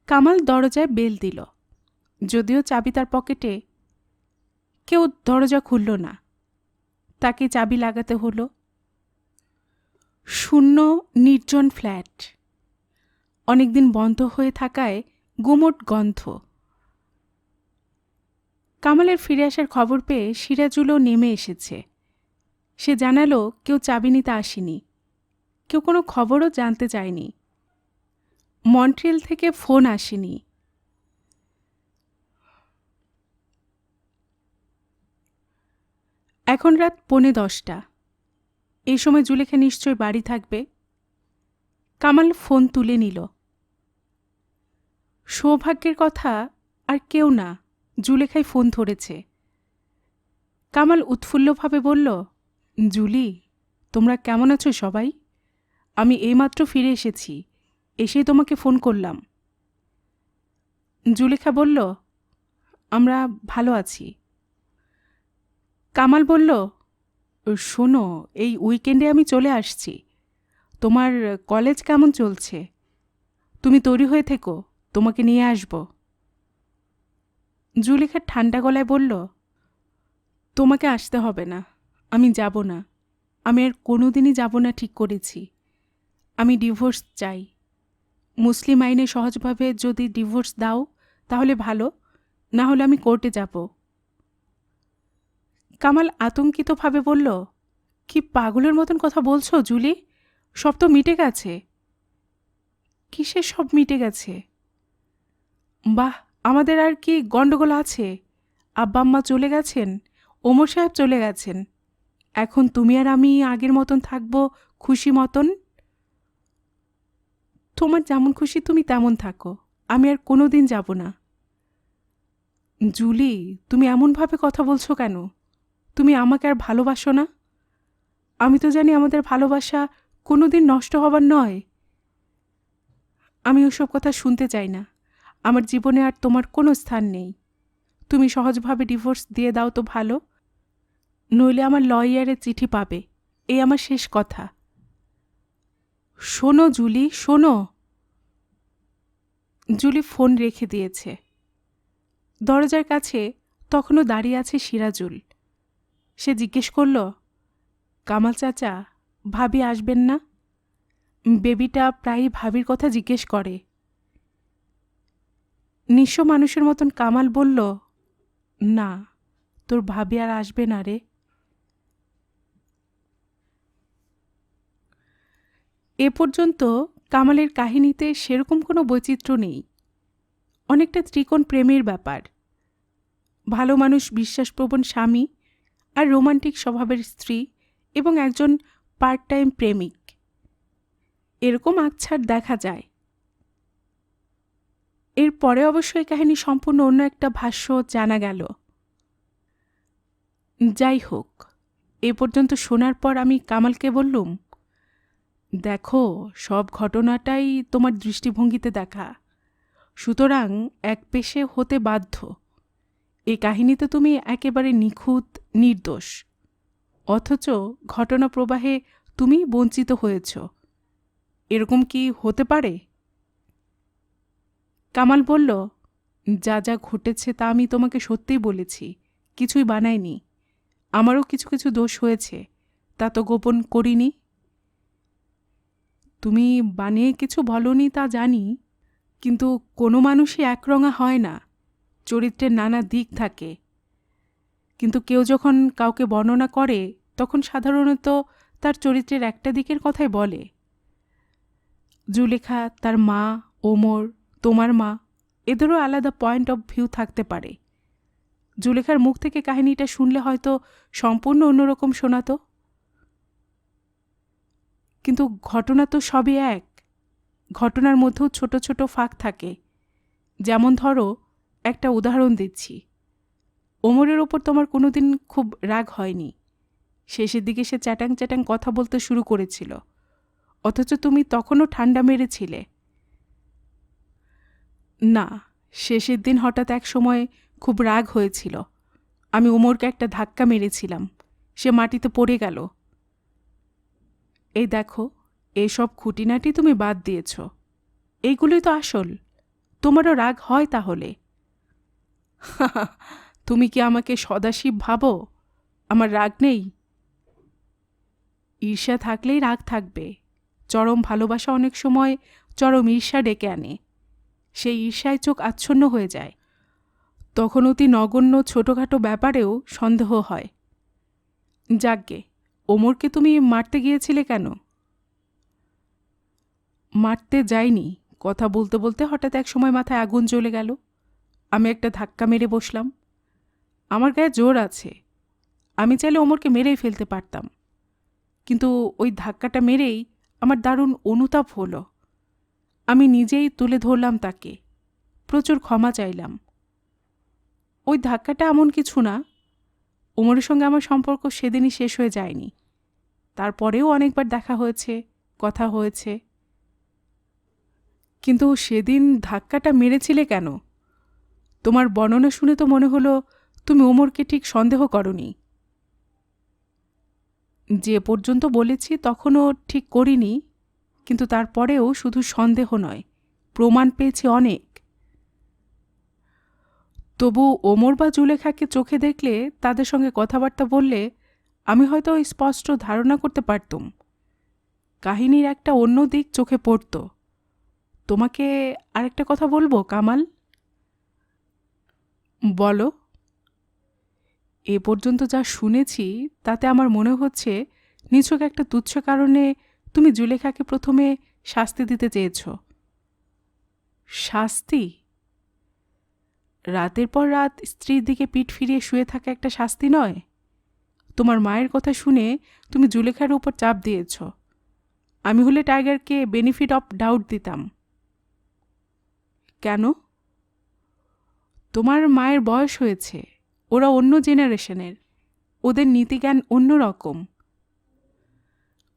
কামাল দরজায় বেল দিল। যদিও চাবি তার পকেটে, কেউ দরজা খুলল না। তাকে চাবি লাগাতে হলো। শূন্য নির্জন ফ্ল্যাট, অনেকদিন বন্ধ হয়ে থাকায় গুমোট গন্ধ। কামালের ফিরে আসার খবর পেয়ে সিরাজুলও নেমে এসেছে। সে জানালো কেউ চাবি নিতে আসেনি, কেউ কোনো খবরও জানতে চায়নি। মন্ট্রিয়েল থেকে ফোন আসেনি। এখন রাত 9:45। এই সময় জুলেখা নিশ্চয় বাড়ি থাকবে। কামাল ফোন তুলে নিল। সৌভাগ্যের কথা, আর কেউ না, জুলেখাই ফোন ধরেছে। কামাল উৎফুল্লভাবে বলল, জুলি, তোমরা কেমন আছো সবাই? আমি এইমাত্র ফিরে এসেছি, এসেই তোমাকে ফোন করলাম। জুলেখা বলল, আমরা ভালো আছি। কামাল বলল, শোনো, এই উইকেন্ডে আমি চলে আসছি। তোমার কলেজ কেমন চলছে? তুমি তৈরি হয়ে থেকো, তোমাকে নিয়ে আসব। জুলেখা ঠান্ডা গলায় বলল, তোমাকে আসতে হবে না, আমি যাব না। আমি আর কোনোদিনই যাব না ঠিক করেছি। আমি ডিভোর্স চাই। মুসলিম আইনে সহজভাবে যদি ডিভোর্স দাও তাহলে ভালো, না হলে আমি কোর্টে যাব। কামাল আতঙ্কিতভাবে বলল, কি পাগলের মতন কথা বলছো জুলি? সব তো মিটে গেছে। কিসের সব মিটে গেছে? বাহ, আমাদের আর কি গণ্ডগোল আছে? আব্বা আম্মা চলে গেছেন, ওমর সাহেব চলে গেছেন। এখন তুমি আর আমি আগের মতন থাকবো খুশি মতন। তোমার যেমন খুশি তুমি তেমন থাকো, আমি আর কোনো দিন যাব না। জুলি, তুমি এমনভাবে কথা বলছো কেন? তুমি আমাকে আর ভালোবাসো না? আমি তো জানি আমাদের ভালোবাসা কোনো দিন নষ্ট হবার নয়। আমি ওসব কথা শুনতে চাই না। আমার জীবনে আর তোমার কোনো স্থান নেই। তুমি সহজভাবে ডিভোর্স দিয়ে দাও তো ভালো, নইলে আমার লয়ারের চিঠি পাবে। এই আমার শেষ কথা। শোনো জুলি, শোনো। জুলি ফোন রেখে দিয়েছে। দরজার কাছে তখনও দাঁড়িয়ে আছে সিরাজুল। সে জিজ্ঞেস করল, কামাল চাচা, ভাবি আসবেন না? বেবিটা প্রায়ই ভাবির কথা জিজ্ঞেস করে। নিঃস্ব মানুষের মতন কামাল বলল, না, তোর ভাবি আর আসবে না রে। এ পর্যন্ত কামালের কাহিনীতে সেরকম কোনো বৈচিত্র্য নেই। অনেকটা ত্রিকোণ প্রেমের ব্যাপার। ভালো মানুষ, বিশ্বাসপ্রবণ স্বামী, আর রোমান্টিক স্বভাবের স্ত্রী, এবং একজন পার্ট টাইম প্রেমিক, এরকম আকছার দেখা যায়। এর পরে অবশ্যই কাহিনী সম্পূর্ণ অন্য একটা ভাষ্য জানা গেল। যাই হোক, এ পর্যন্ত শোনার পর আমি কামালকে বললুম, দেখো, সব ঘটনাটাই তোমার দৃষ্টিভঙ্গিতে দেখা, সুতরাং এক পেশে হতে বাধ্য। এ কাহিনীতে তুমি একেবারে নিখুঁত, নির্দোষ, অথচ ঘটনা প্রবাহে তুমি বঞ্চিত হয়েছ। এরকম কি হতে পারে? কামাল বলল, যা যা ঘটেছে তা আমি তোমাকে সত্যিই বলেছি, কিছুই বানাইনি। আমারও কিছু কিছু দোষ হয়েছে, তা তো গোপন করিনি। তুমি বানিয়ে কিছু বলনি তা জানি, কিন্তু কোনো মানুষই একরঙা হয় না, চরিত্রের নানা দিক থাকে। কিন্তু কেউ যখন কাউকে বর্ণনা করে তখন সাধারণত তার চরিত্রের একটা দিকের কথাই বলে। জুলেখা, তার মা, ওমর, তোমার মা, এদেরও আলাদা পয়েন্ট অফ ভিউ থাকতে পারে। জুলেখার মুখ থেকে কাহিনীটা শুনলে হয়তো সম্পূর্ণ অন্যরকম শোনাতো, কিন্তু ঘটনা তো সবই এক। ঘটনার মধ্যেও ছোট ছোট ফাঁক থাকে। যেমন ধরো, একটা উদাহরণ দিচ্ছি। ওমরের ওপর তোমার কোনোদিন খুব রাগ হয়নি। শেষের দিকে সে চ্যাটাং চ্যাটাং কথা বলতে শুরু করেছিল, অথচ তুমি তখনও ঠান্ডা মেরেছিলে। না, শেষের দিন হঠাৎ এক সময় খুব রাগ হয়েছিল। আমি ওমরকে একটা ধাক্কা মেরেছিলাম, সে মাটিতে পড়ে গেল। এই দেখো, এইসব খুঁটিনাটি তুমি বাদ দিয়েছ। এইগুলোই তো আসল। তোমারও রাগ হয় তাহলে? তুমি কি আমাকে সদাশিব ভাবো? আমার রাগ নেই? ঈর্ষা থাকলেই রাগ থাকবে। চরম ভালোবাসা অনেক সময় চরম ঈর্ষা ডেকে আনে। সেই ঈর্ষায় চোখ আচ্ছন্ন হয়ে যায়। তখন অতি নগণ্য ছোটোখাটো ব্যাপারেও সন্দেহ হয়। যাকগে, ওমরকে তুমি মারতে গিয়েছিলে কেন? মারতে যাইনি, কথা বলতে বলতে হঠাৎ এক সময় মাথায় আগুন জ্বলে গেল। আমি একটা ধাক্কা মেরে বসলাম। আমার গায়ে জোর আছে, আমি চাইলে ওমরকে মেরেই ফেলতে পারতাম। কিন্তু ওই ধাক্কাটা মেরেই আমার দারুণ অনুতাপ হলো। আমি নিজেই তুলে ধরলাম তাকে, প্রচুর ক্ষমা চাইলাম। ওই ধাক্কাটা এমন কিছু না। ওমরের সঙ্গে আমার সম্পর্ক সেদিনই শেষ হয়ে যায়নি। তারপরেও অনেকবার দেখা হয়েছে, কথা হয়েছে। কিন্তু সেদিন ধাক্কাটা মেরেছিলে কেন? তোমার বর্ণনা শুনে তো মনে হলো তুমি ওমরকে ঠিক সন্দেহ করনি। যে পর্যন্ত বলেছি তখনও ঠিক করিনি, কিন্তু তারপরেও শুধু সন্দেহ নয়, প্রমাণ পেয়েছি অনেক। তবু ওমর বা জুলেখাকে চোখে দেখলে, তাদের সঙ্গে কথাবার্তা বললে আমি হয়তো স্পষ্ট ধারণা করতে পারতুম। কাহিনীর একটা অন্য দিক চোখে পড়ত। তোমাকে আরেকটা কথা বলবো কামাল? বলো। এ পর্যন্ত যা শুনেছি তাতে আমার মনে হচ্ছে নিছক একটা তুচ্ছ কারণে তুমি জুলেখাকে প্রথমে শাস্তি দিতে চেয়েছ। শাস্তি? রাতের পর রাত স্ত্রীর দিকে পিঠ ফিরিয়ে শুয়ে থাকা একটা শাস্তি নয়? তোমার মায়ের কথা শুনে তুমি জুলেখার উপর চাপ দিয়েছ। আমি হলে টাইগারকে বেনিফিট অফ ডাউট দিতাম। কেন? তোমার মায়ের বয়স হয়েছে, ওরা অন্য জেনারেশনের, ওদের নীতিজ্ঞান অন্য রকম।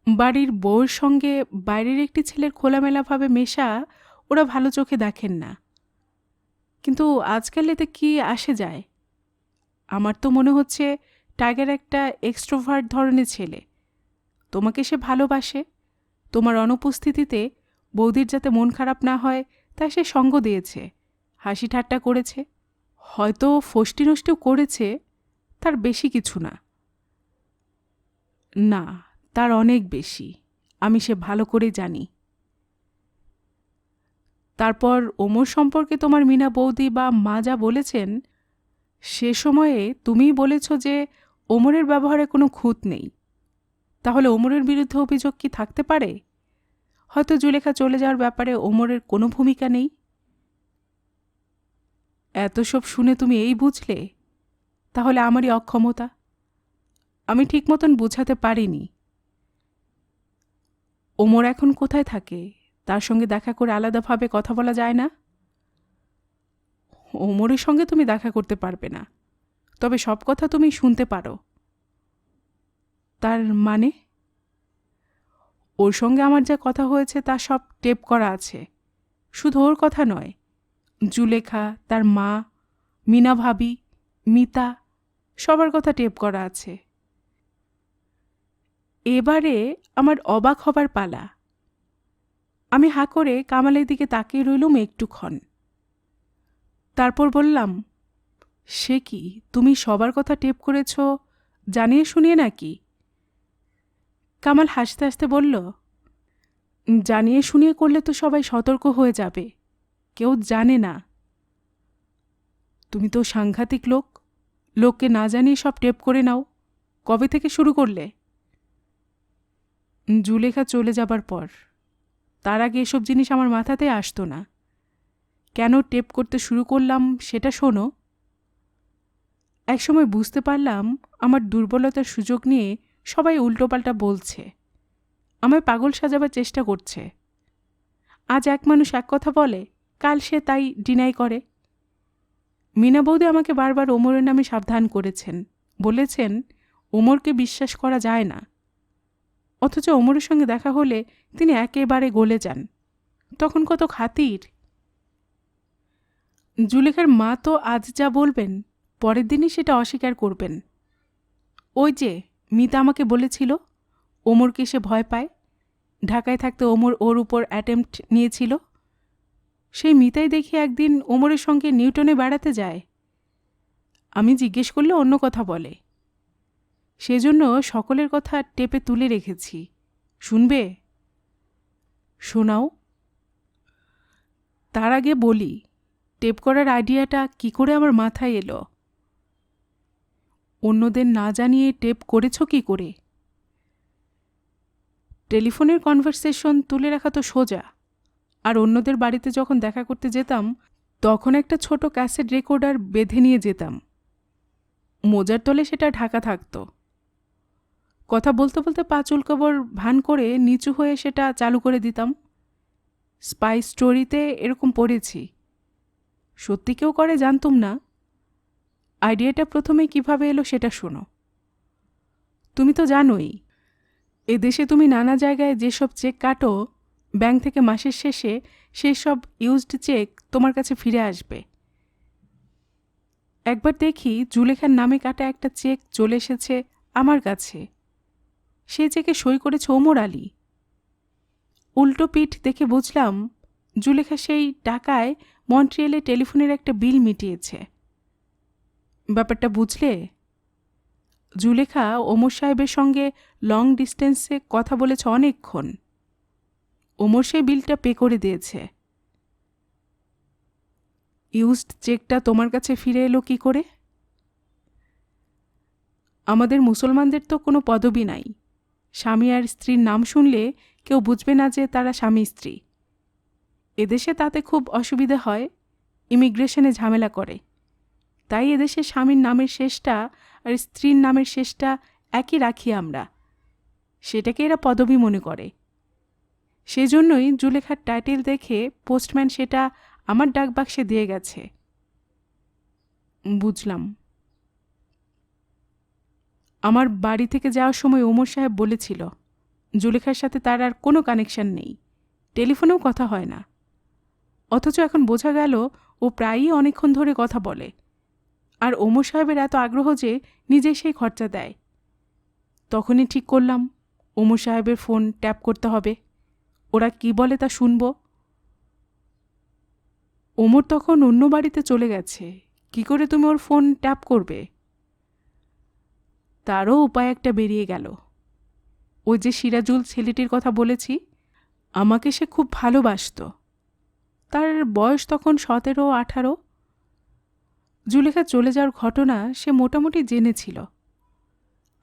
বাড়ির বউয়ের সঙ্গে বাইরের একটি ছেলের খোলামেলাভাবে মেশা ওরা ভালো চোখে দেখেন না। কিন্তু আজকাল এতে কি আসে যায়? আমার তো মনে হচ্ছে টাইগার একটা এক্সট্রোভার্ট ধরনের ছেলে। তোমাকে সে ভালোবাসে। তোমার অনুপস্থিতিতে বৌদির যাতে মন খারাপ না হয় তাই সে সঙ্গ দিয়েছে, হাসি ঠাট্টা করেছে, হয়তো ফষ্টি নষ্টিও করেছে। তার বেশি কিছু না। না, তার অনেক বেশি। আমি সে ভালো করে জানি। তারপর ওমর সম্পর্কে তোমার মিনা বৌদি বা মা যা বলেছেন, সে সময়ে তুমিই বলেছ যে ওমরের ব্যবহারে কোনো খুঁত নেই। তাহলে ওমরের বিরুদ্ধে অভিযোগ কি থাকতে পারে? হয়তো জুলেখা চলে যাওয়ার ব্যাপারে ওমরের কোনো ভূমিকা নেই। এত সব শুনে তুমি এই বুঝলে? তাহলে আমারই অক্ষমতা, আমি ঠিক মতন বুঝাতে পারিনি। ওমর এখন কোথায় থাকে? তার সঙ্গে দেখা করে আলাদাভাবে কথা বলা যায় না? ওমরের সঙ্গে তুমি দেখা করতে পারবে না, তবে সব কথা তুমি শুনতে পারো। তার মানে? ওর সঙ্গে আমার যা কথা হয়েছে তা সব টেপ করা আছে। শুধু ওর কথা নয়, জুলেখা, তার মা, মিনা ভাবি, মিতা, সবার কথা টেপ করা আছে। এবারে আমার অবাক হবার পালা। আমি হাঁ করে কামালের দিকে তাকিয়ে রইলুম একটুক্ষণ। তারপর বললাম, সে কি, তুমি সবার কথা টেপ করেছ জানিয়ে শুনিয়ে নাকি? কামাল হাসতে হাসতে বলল, জানিয়ে শুনিয়ে করলে তো সবাই সতর্ক হয়ে যাবে, কেউ জানে না। তুমি তো সাংঘাতিক লোক, লোককে না জানিয়ে সব টেপ করে নাও। কবে থেকে শুরু করলে? জুলেখা চলে যাবার পর। তার আগে এসব জিনিস আমার মাথাতে আসতো না। কেন টেপ করতে শুরু করলাম সেটা শোনো। একসময় বুঝতে পারলাম আমার দুর্বলতার সুযোগ নিয়ে সবাই উল্টোপাল্টা বলছে, আমায় পাগল সাজাবার চেষ্টা করছে। আজ এক মানুষ এক কথা বলে, কাল সে তাই ডিনাই করে। মিনা বৌদি আমাকে বারবার ওমরের নামে সাবধান করেছেন, বলেছেন ওমরকে বিশ্বাস করা যায় না। অথচ ওমরের সঙ্গে দেখা হলে তিনি একেবারে গলে যান। তখন কত খাতির। জুলেখার মা তো আজ যা বলবেন পরের দিনই সেটা অস্বীকার করবেন। ওই যে মিতা আমাকে বলেছিল ওমরকে সে ভয় পায়, ঢাকায় থাকতে ওমর ওর উপর অ্যাটেম্প্ট নিয়েছিল। সেই মিতাই দেখি একদিন ওমরের সঙ্গে নিউটনে বেড়াতে যায়। আমি জিজ্ঞেস করলে অন্য কথা বলে। সেজন্য সকলের কথা টেপে তুলে রেখেছি। শুনবে? শোনাও। তার আগে বলি, টেপ করার আইডিয়াটা কি করে আমার মাথায় এলো? অন্যদের না জানিয়ে টেপ করেছ কি করে? টেলিফোনের কনভারসেশন তুলে রাখা তো সোজা। আর অন্যদের বাড়িতে যখন দেখা করতে যেতাম তখন একটা ছোট ক্যাসেট রেকর্ডার বেঁধে নিয়ে যেতাম। মোজার তলে সেটা ঢাকা থাকতো। কথা বলতে বলতে পা চুলকাবার ভান করে নিচু হয়ে সেটা চালু করে দিতাম। স্পাই স্টোরিতে এরকম পড়েছি। সত্যি কেউ করে জানতুম না। আইডিয়াটা প্রথমে কিভাবে এলো সেটা শোনো। তুমি তো জানোই, এদেশে তুমি নানা জায়গায় যেসব চেক কাটো, ব্যাংক থেকে মাসের শেষে সেই সব ইউজড চেক তোমার কাছে ফিরে আসবে। একবার দেখি জুলেখার নামে কাটা একটা চেক চলে এসেছে আমার কাছে। সেই চেকে সই করেছে ওমর আলী। উল্টো পিঠ দেখে বুঝলাম জুলেখা সেই টাকায় মন্ট্রিয়েলে টেলিফোনের একটা বিল মিটিয়েছে। ব্যাপারটা বুঝলে? জুলেখা ওমর সাহেবের সঙ্গে লং ডিস্টেন্সে কথা বলেছে অনেকক্ষণ। ওমর সেই বিলটা পে করে দিয়েছে। ইউজড চেকটা তোমার কাছে ফিরে এলো কি করে? আমাদের মুসলমানদের তো কোনো পদবি নাই। স্বামী আর স্ত্রীর নাম শুনলে কেউ বুঝবে না যে তারা স্বামী স্ত্রী। এদেশে তাতে খুব অসুবিধা হয়, ইমিগ্রেশনে ঝামেলা করে। তাই এদেশে স্বামীর নামের শেষটা আর স্ত্রীর নামের শেষটা একই রাখি আমরা। সেটাকে এরা পদবি মনে করে। সেজন্যই জুলেখার টাইটেল দেখে পোস্টম্যান সেটা আমার ডাকবাক্সে দিয়ে গেছে। বুঝলাম। আমার বাড়ি থেকে যাওয়ার সময় ওমর সাহেব বলেছিল জুলেখার সাথে তার আর কোনো কানেকশন নেই, টেলিফোনেও কথা হয় না। অথচ এখন বোঝা গেল ও প্রায়ই অনেকক্ষণ ধরে কথা বলে। আর ওমর সাহেবের এত আগ্রহ যে নিজেই সেই খরচা দেয়। তখনই ঠিক করলাম ওমর সাহেবের ফোন ট্যাপ করতে হবে। ওরা কি বলে তা শুনব। ওমর তখন অন্য বাড়িতে চলে গেছে, কি করে তুমি ওর ফোন ট্যাপ করবে? তারও উপায় একটা বেরিয়ে গেল। ওই যে সিরাজুল ছেলেটির কথা বলেছি, আমাকে সে খুব ভালোবাসত। তার বয়স তখন 17-18। জুলেখা চলে যাওয়ার ঘটনা সে মোটামুটি জেনেছিল।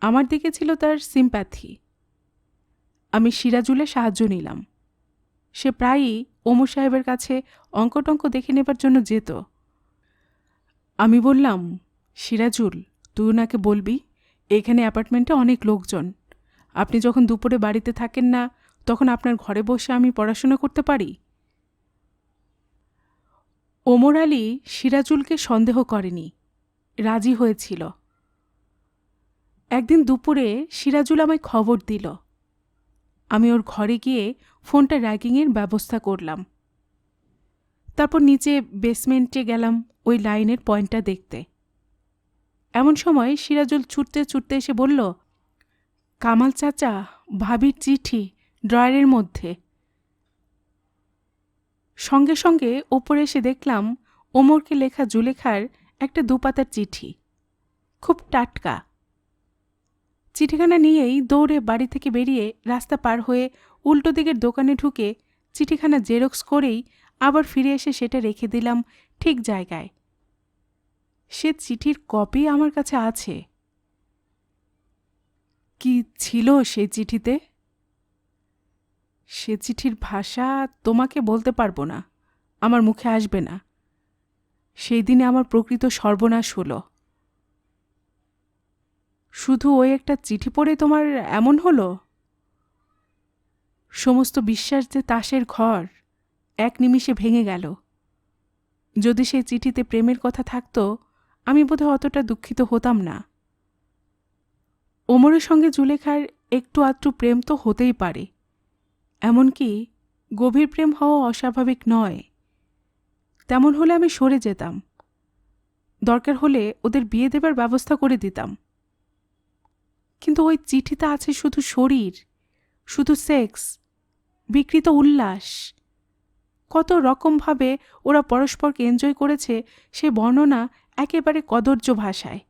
আমার দিকে ছিল তার সিম্প্যাথি। আমি সিরাজুলের সাহায্য নিলাম। সে প্রায়ই ওমর সাহেবের কাছে অঙ্ক-টঙ্ক দেখে নেবার জন্য যেত। আমি বললাম, সিরাজুল, তুই ওনাকে বলবি এখানে অ্যাপার্টমেন্টে অনেক লোকজন। আপনি যখন দুপুরে বাড়িতে থাকেন না তখন আপনার ঘরে বসে আমি পড়াশোনা করতে পারি। ওমর আলী সিরাজুলকে সন্দেহ করেনি, রাজি হয়েছিল। একদিন দুপুরে সিরাজুল আমায় খবর দিল। আমি ওর ঘরে গিয়ে ফোনটা র্যাগিংয়ের ব্যবস্থা করলাম। তারপর নিচে বেসমেন্টে গেলাম ওই লাইনের পয়েন্টটা দেখতে। এমন সময় সিরাজুল ছুটতে ছুটতে এসে বলল, কামাল চাচা, ভাবির চিঠি ড্রয়ারের মধ্যে। সঙ্গে সঙ্গে ওপরে এসে দেখলাম ওমরকে লেখা জুলেখার একটা 2 পাতার চিঠি, খুব টাটকা। চিঠিখানা নিয়েই দৌড়ে বাড়ি থেকে বেরিয়ে রাস্তা পার হয়ে উল্টো দিকের দোকানে ঢুকে চিঠিখানা জেরক্স করেই আবার ফিরে এসে সেটা রেখে দিলাম ঠিক জায়গায়। সে চিঠির কপি আমার কাছে আছে। কি ছিল সেই চিঠিতে? সে চিঠির ভাষা তোমাকে বলতে পারবো না, আমার মুখে আসবে না। সেই দিনে আমার প্রকৃত সর্বনাশ হলো। শুধু ওই একটা চিঠি পড়ে তোমার এমন হলো? সমস্ত বিশ্বাস যে তাসের ঘর, এক নিমিষে ভেঙে গেল। যদি সেই চিঠিতে প্রেমের কথা থাকত, আমি বোধহয় অতটা দুঃখিত হতাম না। ওমরের সঙ্গে জুলেখার একটু আধটু প্রেম তো হতেই পারে, এমনকি গভীর প্রেম হওয়া অস্বাভাবিক নয়। তেমন হলে আমি সরে যেতাম, দরকার হলে ওদের বিয়ে দেবার ব্যবস্থা করে দিতাম। কিন্তু ওই চিঠিতে আছে শুধু শরীর, শুধু সেক্স, বিকৃত উল্লাস। কত রকমভাবে ওরা পরস্পরকে এনজয় করেছে সে বর্ণনা একেবারে কদর্য ভাষায়।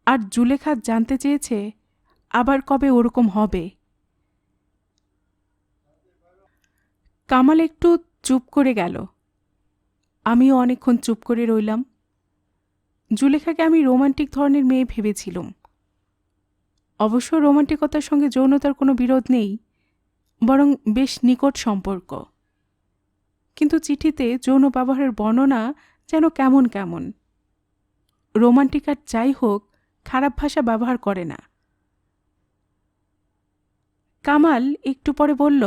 আর জুলেখা জানতে চেয়েছে আবার কবে ওরকম হবে। কামাল একটু চুপ করে গেল। আমিও অনেকক্ষণ চুপ করে রইলাম। জুলেখাকে আমি রোমান্টিক ধরনের মেয়ে ভেবেছিলাম। অবশ্য রোমান্টিকতার সঙ্গে যৌনতার কোনো বিরোধ নেই, বরং বেশ নিকট সম্পর্ক। কিন্তু চিঠিতে যৌন ব্যবহারের বর্ণনা যেন কেমন কেমন। রোমান্টিক আর যাই হোক, খারাপ ভাষা ব্যবহার করে না। কামাল একটু পরে বলল,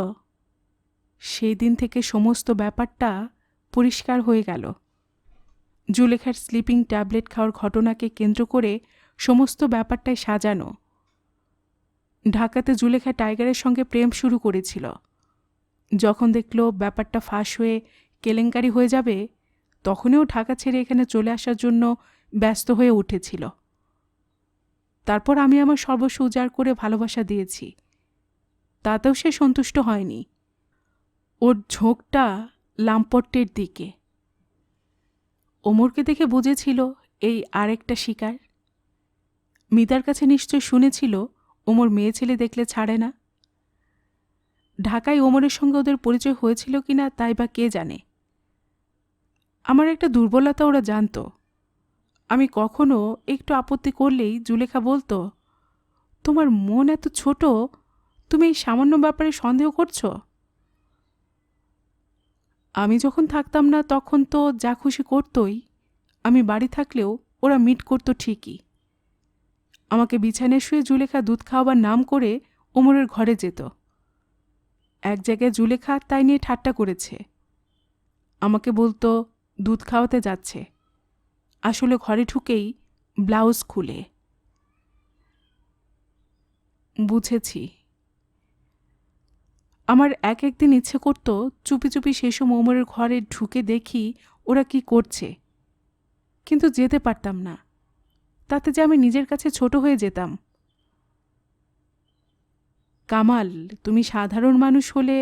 সেই দিন থেকে সমস্ত ব্যাপারটা পরিষ্কার হয়ে গেল। জুলেখার স্লিপিং ট্যাবলেট খাওয়ার ঘটনাকে কেন্দ্র করে সমস্ত ব্যাপারটাই সাজানো। ঢাকাতে জুলেখা টাইগারের সঙ্গে প্রেম শুরু করেছিল। যখন দেখল ব্যাপারটা ফাঁস হয়ে কেলেঙ্কারি হয়ে যাবে, তখনও ঢাকা ছেড়ে এখানে চলে আসার জন্য ব্যস্ত হয়ে উঠেছিল। তারপর আমি আমার সর্বস্ব উজাড় করে ভালোবাসা দিয়েছি, তাতেও সে সন্তুষ্ট হয়নি। ওর ঝোঁকটা লাম্পট্যের দিকে। ওমরকে দেখে বুঝেছিল এই আরেকটা শিকার। মিতার কাছে নিশ্চয় শুনেছিল ওমর মেয়ে ছেলে দেখলে ছাড়ে না। ঢাকায় ওমরের সঙ্গে ওদের পরিচয় হয়েছিল কিনা তাই বা কে জানে। আমার একটা দুর্বলতা ওরা জানত। আমি কখনো একটু আপত্তি করলেই জুলেখা বলতো, তোমার মন এত ছোট, তুমি এই সামান্য ব্যাপারে সন্দেহ করছো? আমি যখন থাকতাম না তখন তো যা খুশি করতই। আমি বাড়ি থাকলেও ওরা মিট করতো ঠিকই। আমাকে বিছানায় শুয়ে জুলেখা দুধ খাওয়াবার নাম করে ওমরের ঘরে যেত। এক জায়গায় জুলেখা তাই নিয়ে ঠাট্টা করেছে। আমাকে বলতো দুধ খাওয়াতে যাচ্ছে, আসলে ঘরে ঢুকেই ব্লাউজ খুলে। বুঝেছি। আমার এক একদিন ইচ্ছে করত চুপি চুপি সেসব ওমরের ঘরে ঢুকে দেখি ওরা কি করছে, কিন্তু যেতে পারতাম না। তাতে যে আমি নিজের কাছে ছোট হয়ে যেতাম। কামাল, তুমি সাধারণ মানুষ হলে,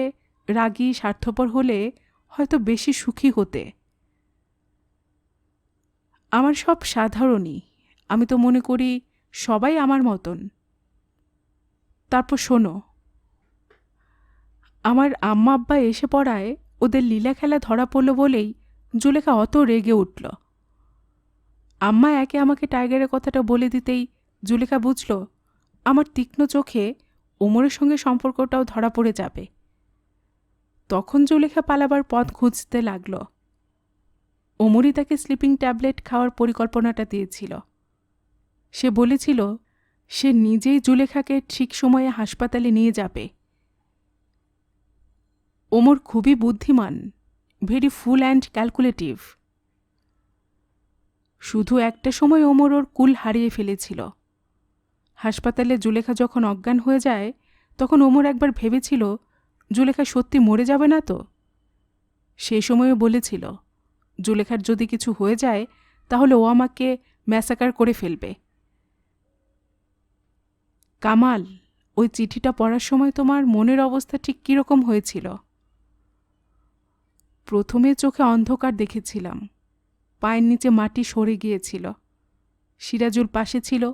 রাগী স্বার্থপর হলে হয়তো বেশি সুখী হতে। আমার সব সাধারণই। আমি তো মনে করি সবাই আমার মতন। তারপর শোনো, আমার আম্মা আব্বা এসে পড়ায় ওদের লীলা খেলা ধরা পড়ল বলেই জুলেখা অত রেগে উঠল। আম্মা একে আমাকে টাইগারের কথাটা বলে দিতেই জুলেখা বুঝল আমার তীক্ষ্ণ চোখে ওমরের সঙ্গে সম্পর্কটাও ধরা পড়ে যাবে। তখন জুলেখা পালাবার পথ খুঁজতে লাগল। ওমরই তাকে স্লিপিং ট্যাবলেট খাওয়ার পরিকল্পনাটা দিয়েছিল। সে বলেছিল সে নিজেই জুলেখাকে ঠিক সময়ে হাসপাতালে নিয়ে যাবে। ওমর খুবই বুদ্ধিমান, ভেরি ফুল অ্যান্ড ক্যালকুলেটিভ। শুধু একটা সময় ওমর ওর কুল হারিয়ে ফেলেছিল। হাসপাতালে জুলেখা যখন অজ্ঞান হয়ে যায় তখন ওমর একবার ভেবেছিল জুলেখা সত্যি মরে যাবে না তো। সে সময়ও বলেছিল জুলেখার যদি কিছু হয়ে যায় তাহলে ও আমাকে ম্যাসাকার করে ফেলবে। কামাল, ওই চিঠিটা পড়ার সময় তোমার মনের অবস্থা ঠিক কীরকম হয়েছিল? প্রথমে চোখে অন্ধকার দেখেছিলাম, পায়ের নিচে মাটি সরে গিয়েছিল। সিরাজুল পাশে ছিল,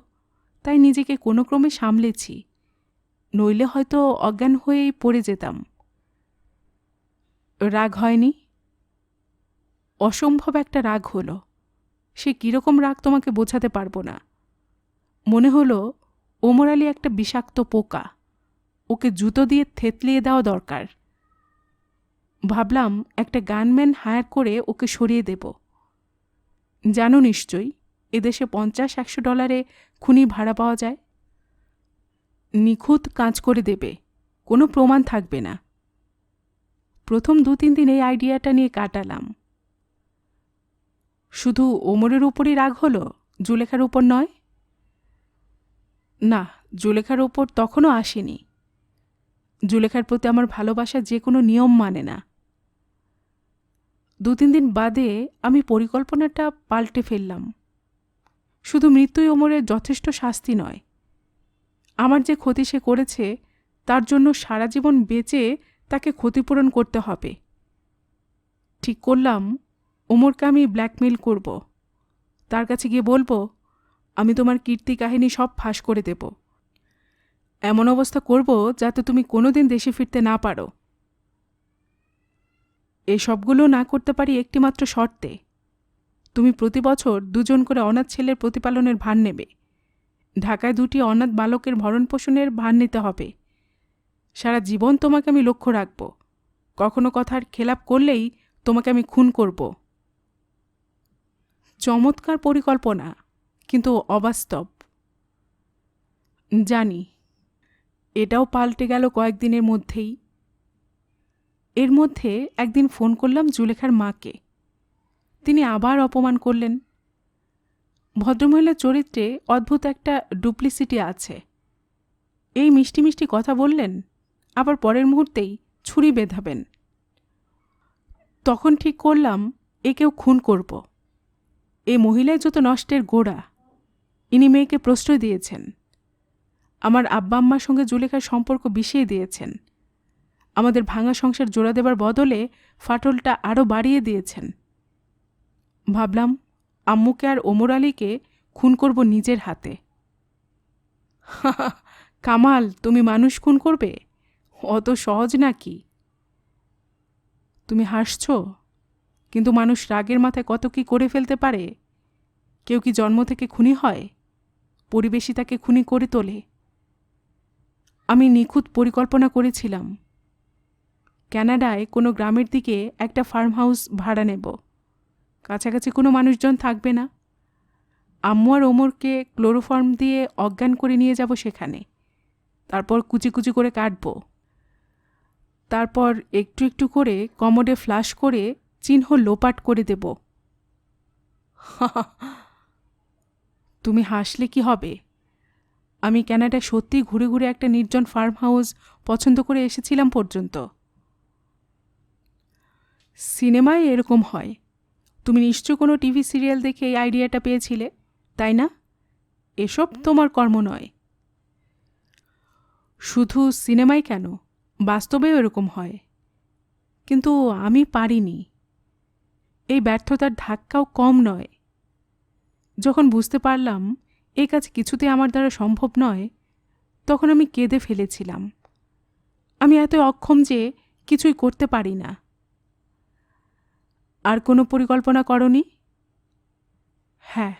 তাই নিজেকে কোনো ক্রমে সামলেছি, নইলে হয়তো অজ্ঞান হয়েই পড়ে যেতাম। রাগ হয়নি? অসম্ভব একটা রাগ হলো। সে কীরকম রাগ তোমাকে বোঝাতে পারবো না। মনে হলো ওমর আলী একটা বিষাক্ত পোকা, ওকে জুতো দিয়ে থেতলিয়ে দেওয়া দরকার। ভাবলাম একটা গানম্যান হায়ার করে ওকে সরিয়ে দেব। জানো নিশ্চয়ই এদেশে $50-100 খুনি ভাড়া পাওয়া যায়। নিখুঁত কাজ করে দেবে, কোনো প্রমাণ থাকবে না। প্রথম 2-3 দিন এই আইডিয়াটা নিয়ে কাটালাম। শুধু ওমরের উপরই রাগ হলো, জুলেখার উপর নয়? না, জুলেখার উপর তখনও আসেনি। জুলেখার প্রতি আমার ভালোবাসা যে কোনো নিয়ম মানে না। 2-3 দিন বাদে আমি পরিকল্পনাটা পাল্টে ফেললাম। শুধু মৃত্যুই ওমরের যথেষ্ট শাস্তি নয়। আমার যে ক্ষতি সে করেছে তার জন্য সারা জীবন বেঁচে তাকে ক্ষতিপূরণ করতে হবে। ঠিক করলাম ওমরকে আমি ব্ল্যাকমেইল করব। তার কাছে গিয়ে বলবো, আমি তোমার কীর্তি কাহিনী সব ফাঁস করে দেব। এমন অবস্থা করব যাতে তুমি কোনোদিন দেশে ফিরতে না পারো। এই সবগুলো না করতে পারি একটিমাত্র শর্তে। তুমি প্রতি বছর 2 জন করে অনাথ ছেলের প্রতিপালনের ভার নেবে। ঢাকায় 2টি অনাথ বালকের ভরণপোষণের ভার নিতে হবে। সারা জীবন তোমাকে আমি লক্ষ্য রাখব। কখনো কথার খেলাপ করলেই তোমাকে আমি খুন করব। চমৎকার পরিকল্পনা, কিন্তু অবাস্তব। জানি, এটাও পাল্টে গেল কয়েকদিনের মধ্যেই। এর মধ্যে একদিন ফোন করলাম জুলেখার মাকে। তিনি আবার অপমান করলেন। ভদ্রমহিলার চরিত্রে অদ্ভুত একটা ডুপ্লিসিটি আছে। এই মিষ্টি মিষ্টি কথা বললেন, আবার পরের মুহূর্তেই ছুরি বেঁধাবেন। তখন ঠিক করলাম একেও খুন করব। এই মহিলাই যত নষ্টের গোড়া। ইনি মেয়েকে প্রশ্রয় দিয়েছেন। আমার আব্বা আম্মার সঙ্গে জুলেখার সম্পর্ক বিষিয়ে দিয়েছেন। আমাদের ভাঙা সংসার জোড়া দেবার বদলে ফাটলটা আরও বাড়িয়ে দিয়েছেন। ভাবলাম আম্মুকে আর ওমর আলীকে খুন করব নিজের হাতে। কামাল, তুমি মানুষ খুন করবে? অত সহজ নাকি? তুমি হাসছ, কিন্তু মানুষ রাগের মাথায় কত কি করে ফেলতে পারে। কেউ কি জন্ম থেকে খুনি হয়? পরিবেশই তাকে খুনি করে তোলে। আমি নিখুঁত পরিকল্পনা করেছিলাম। কানাডায় কোনো গ্রামের দিকে একটা ফার্ম হাউস ভাড়া নেব। কাছাকাছি কোনো মানুষজন থাকবে না। আম্মু আর ওমরকে ক্লোরোফর্ম দিয়ে অজ্ঞান করে নিয়ে যাব সেখানে। তারপর কুচি কুচি করে কাটব। তারপর একটু একটু করে কমোডে ফ্লাশ করে চিহ্ন লোপাট করে দেব। তুমি হাসলে কি হবে? আমি কানাডায় সত্যিই ঘুরে ঘুরে একটা নির্জন ফার্ম হাউস পছন্দ করে এসেছিলাম পর্যন্ত। সিনেমায় এরকম হয়। তুমি নিশ্চয় কোনো টিভি সিরিয়াল দেখে এই আইডিয়াটা পেয়েছিলে, তাই না? এসব তোমার কর্ম নয়। শুধু সিনেমায় কেন, বাস্তবেও এরকম হয়। কিন্তু আমি পারিনি। এই ব্যর্থতার ধাক্কাও কম নয়। যখন বুঝতে পারলাম এই কাজ কিছুতে আমার দ্বারা সম্ভব নয়, তখন আমি কেঁদে ফেলেছিলাম। আমি এত অক্ষম যে কিছুই করতে পারি না। আর কোনো পরিকল্পনা করনি? হ্যাঁ,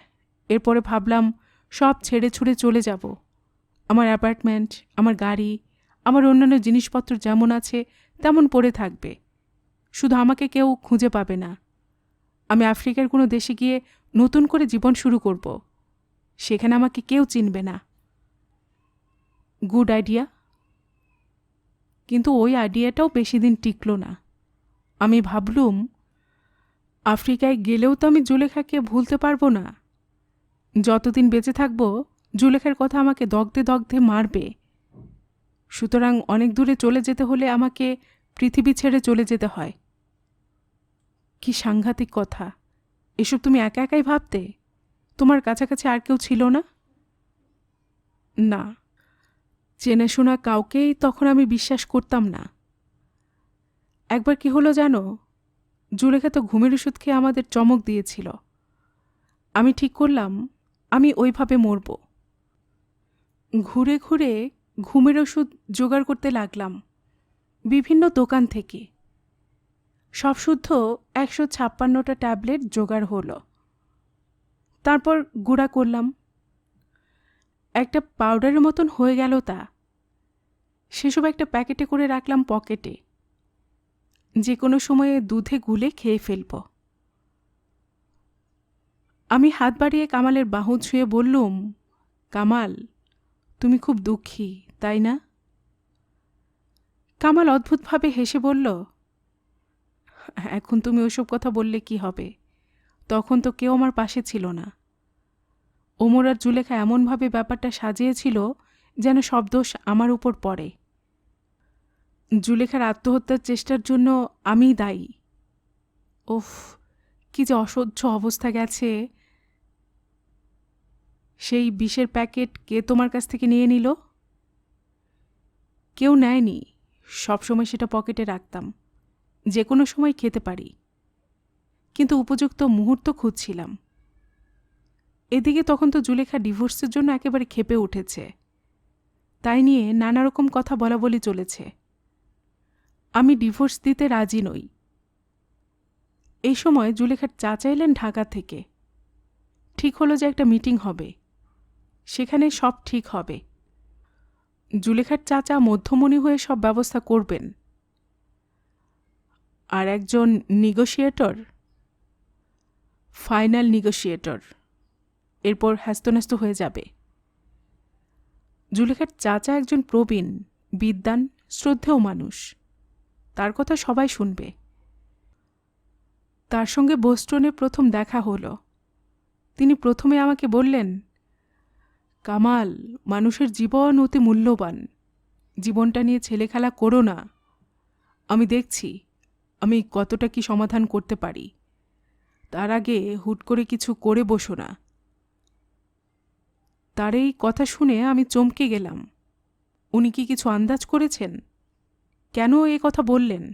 এরপরে ভাবলাম সব ছেড়ে ছুড়ে চলে যাব। আমার অ্যাপার্টমেন্ট, আমার গাড়ি, আমার অন্যান্য জিনিসপত্র যেমন আছে তেমন পড়ে থাকবে। শুধু আমাকে কেউ খুঁজে পাবে না। আমি আফ্রিকার কোনো দেশে গিয়ে নতুন করে জীবন শুরু করব। সেখানে আমাকে কেউ চিনবে না। Good idea. কিন্তু ওই আইডিয়াটাও বেশি দিন টিকল না। আমি ভাবলুম আফ্রিকায় গেলেও তো আমি জুলেখাকে ভুলতে পারবো না। যতদিন বেঁচে থাকব জুলেখার কথা আমাকে দগ্ধে দগ্ধে মারবে। সুতরাং অনেক দূরে চলে যেতে হলে আমাকে পৃথিবী ছেড়ে চলে যেতে হয়। কি সাংঘাতিক কথা! এসব তুমি একা একাই ভাবতে? তোমার কাছাকাছি আর কেউ ছিল না? না, চেনাশোনা কাউকেই তখন আমি বিশ্বাস করতাম না। একবার কি হলো জানো? জুলেখা তো ঘুমের ওষুধ খেয়ে আমাদের চমক দিয়েছিল। আমি ঠিক করলাম আমি ওইভাবে মরব। ঘুরে ঘুরে ঘুমের ওষুধ জোগাড় করতে লাগলাম বিভিন্ন দোকান থেকে। সব শুদ্ধ 156টা ট্যাবলেট জোগাড় হলো। তারপর গুঁড়া করলাম। একটা পাউডারের মতন হয়ে গেল তা। সেসব একটা প্যাকেটে করে রাখলাম পকেটে। যে কোনো সময়ে দুধে গুলে খেয়ে ফেলব। আমি হাত বাড়িয়ে কামালের বাহু ছুঁয়ে বললুম, কামাল, তুমি খুব দুঃখী, তাই না? কামাল অদ্ভুতভাবে হেসে বলল, এখন তুমি ওসব কথা বললে কি হবে? তখন তো কেউ আমার পাশে ছিল না। ওমর আর জুলেখা এমনভাবে ব্যাপারটা সাজিয়েছিল যেন সব দোষ আমার উপর পড়ে। জুলেখার আত্মহত্যার চেষ্টার জন্য আমিই দায়ী। ওফ, কি যে অসহ্য অবস্থা গেছে। সেই বিষের প্যাকেট কে তোমার কাছ থেকে নিয়ে নিল? কেউ নেয়নি, সবসময় সেটা পকেটে রাখতাম, যে কোনো সময় খেতে পারি, কিন্তু উপযুক্ত মুহূর্ত খুঁজছিলাম। এদিকে তখন তো জুলেখা ডিভোর্সের জন্য একেবারে ক্ষেপে উঠেছে। তাই নিয়ে নানা রকম কথা বলাবলি চলেছে। আমি ডিভোর্স দিতে রাজি নই। এই সময় জুলেখার চাচা এলেন ঢাকা থেকে। ঠিক হলো যে একটা মিটিং হবে, সেখানে সব ঠিক হবে। জুলেখার চাচা মধ্যমণি হয়ে সব ব্যবস্থা করবেন। আর একজন নিগোশিয়েটর, ফাইনাল নিগোশিয়েটর, এরপর হ্যাস্তন্যস্ত হয়ে যাবে। জুলেখার চাচা একজন প্রবীণ, বিদ্বান, শ্রদ্ধেয় মানুষ। তার কথা সবাই শুনবে। তার সঙ্গে বোস্টনে প্রথম দেখা হলো। তিনি প্রথমে আমাকে বললেন, কামাল, মানুষের জীবন অতি মূল্যবান, জীবনটা নিয়ে ছেলেখেলা করো না। আমি দেখছি আমি কতটা কি সমাধান করতে পারি। তার আগে হুট করে কিছু করে বসো না। তার এই কথা শুনে আমি চমকে গেলাম। উনি কি কিছু আন্দাজ করেছেন? কেন এ কথা বললেন?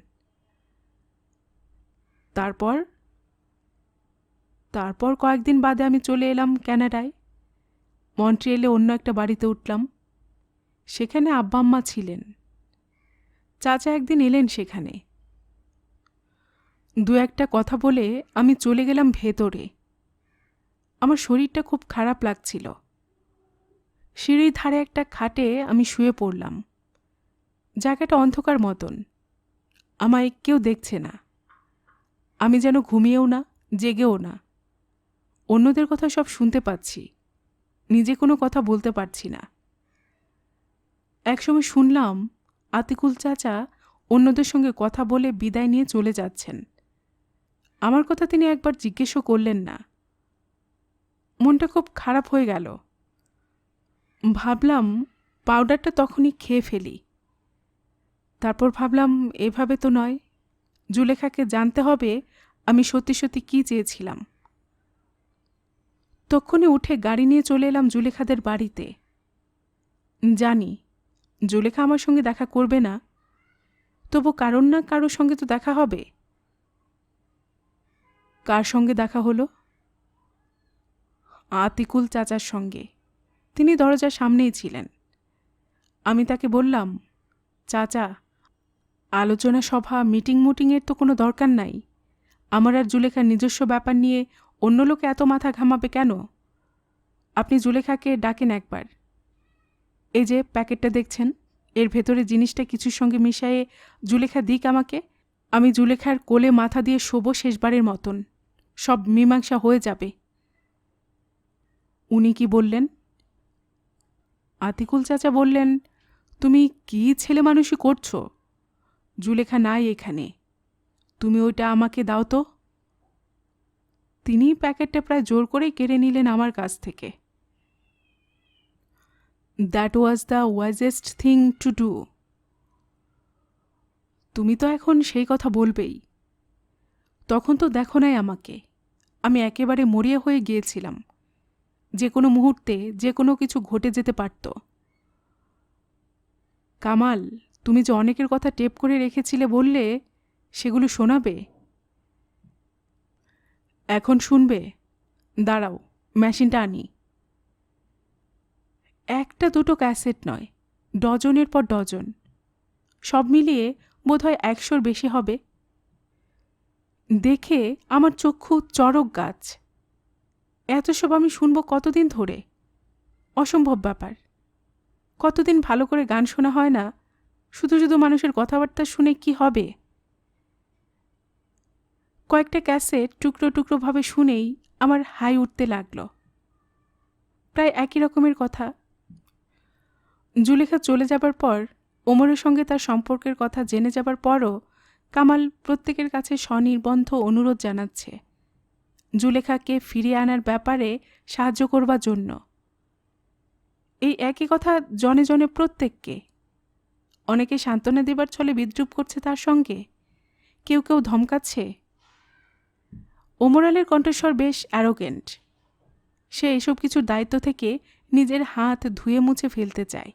তারপর কয়েকদিন বাদে আমি চলে এলাম ক্যানাডায়। মন্ট্রিয়েলে অন্য একটা বাড়িতে উঠলাম। সেখানে আব্বা আম্মা ছিলেন। চাচা একদিন এলেন সেখানে। দু একটা কথা বলে আমি চলে গেলাম ভেতরে। আমার শরীরটা খুব খারাপ লাগছিল। সিঁড়ির ধারে একটা খাটে আমি শুয়ে পড়লাম। জায়গাটা অন্ধকার মতন। আমায় কেউ দেখছে না। আমি যেন ঘুমিয়েও না, জেগেও না। অন্যদের কথা সব শুনতে পাচ্ছি, নিজে কোনো কথা বলতে পারছি না। একসময় শুনলাম আতিকুল চাচা অন্যদের সঙ্গে কথা বলে বিদায় নিয়ে চলে যাচ্ছেন। আমার কথা তিনি একবার জিজ্ঞেসও করলেন না। মনটা খুব খারাপ হয়ে গেল। ভাবলাম পাউডারটা তখনই খেয়ে ফেলি। তারপর ভাবলাম এভাবে তো নয়, জুলেখাকে জানতে হবে আমি সত্যি সত্যি কী চেয়েছিলাম। তক্ষুনি উঠে গাড়ি নিয়ে চলে এলাম জুলেখাদের বাড়িতে। জানি জুলেখা আমার সঙ্গে দেখা করবে না, তবু কারোর না কারোর সঙ্গে তো দেখা হবে। কার সঙ্গে দেখা হলো? আতিকুল চাচার সঙ্গে। তিনি দরজার সামনেই ছিলেন। আমি তাকে বললাম, চাচা, আলোচনা সভা মিটিংয়ের তো কোনো দরকার নাই। আমার আর জুলেখার নিজস্ব ব্যাপার নিয়ে অন্য লোকে এত মাথা ঘামাবে কেন? আপনি জুলেখাকে ডাকেন একবার। এই যে প্যাকেটটা দেখছেন, এর ভেতরে জিনিসটা কিছুর সঙ্গে মিশিয়ে জুলেখা দিক আমাকে। আমি জুলেখার কোলে মাথা দিয়ে শোবো শেষবারের মতন। সব মীমাংসা হয়ে যাবে। উনি কি বললেন? আতিকুল চাচা বললেন, তুমি কি ছেলে মানুষই করছো? জুলেখা নাই এখানে, তুমি ওইটা আমাকে দাও তো। তিনি প্যাকেটটা প্রায় জোর করেই কেড়ে নিলেন আমার কাছ থেকে। That was the wisest thing to do. তুমি তো এখন সেই কথা বলবেই। তখন তো দেখো নাই আমাকে, আমি একেবারে মরিয়া হয়ে গিয়েছিলাম। যে কোনো মুহূর্তে যে কোনো কিছু ঘটে যেতে পারত। কামাল, তুমি যে অনেকের কথা টেপ করে রেখেছিলে বললে, সেগুলো শোনাবে? এখন শুনবে? দাঁড়াও, মেশিনটা আনি। একটা দুটো ক্যাসেট নয়, ডজনের পর ডজন। সব মিলিয়ে বোধহয় 100-র বেশি হবে। দেখে আমার চক্ষু চড়ক গাছ। এত সব আমি শুনব কতদিন ধরে? অসম্ভব ব্যাপার। কতদিন ভালো করে গান শোনা হয় না, শুধু শুধু মানুষের কথাবার্তা শুনে কি হবে? কয়েকটা ক্যাসেট টুকরো টুকরোভাবে শুনেই আমার হাই উঠতে লাগল। প্রায় একই রকমের কথা। জুলেখা চলে যাবার পর, ওমরের সঙ্গে তার সম্পর্কের কথা জেনে যাবার পরও কামাল প্রত্যেকের কাছে স্বনির্বন্ধ অনুরোধ জানাচ্ছে জুলেখাকে ফিরিয়ে আনার ব্যাপারে সাহায্য করবার জন্য। এই একই কথা জনে জনে প্রত্যেককে। অনেকে সান্ত্বনা দেবার ছলে বিদ্রূপ করছে তার সঙ্গে, কেউ কেউ ধমকাচ্ছে। ওমর আলীর কণ্ঠস্বর বেশ অ্যারোগেন্ট। সে এসব কিছুর দায়িত্ব থেকে নিজের হাত ধুয়ে মুছে ফেলতে চায়।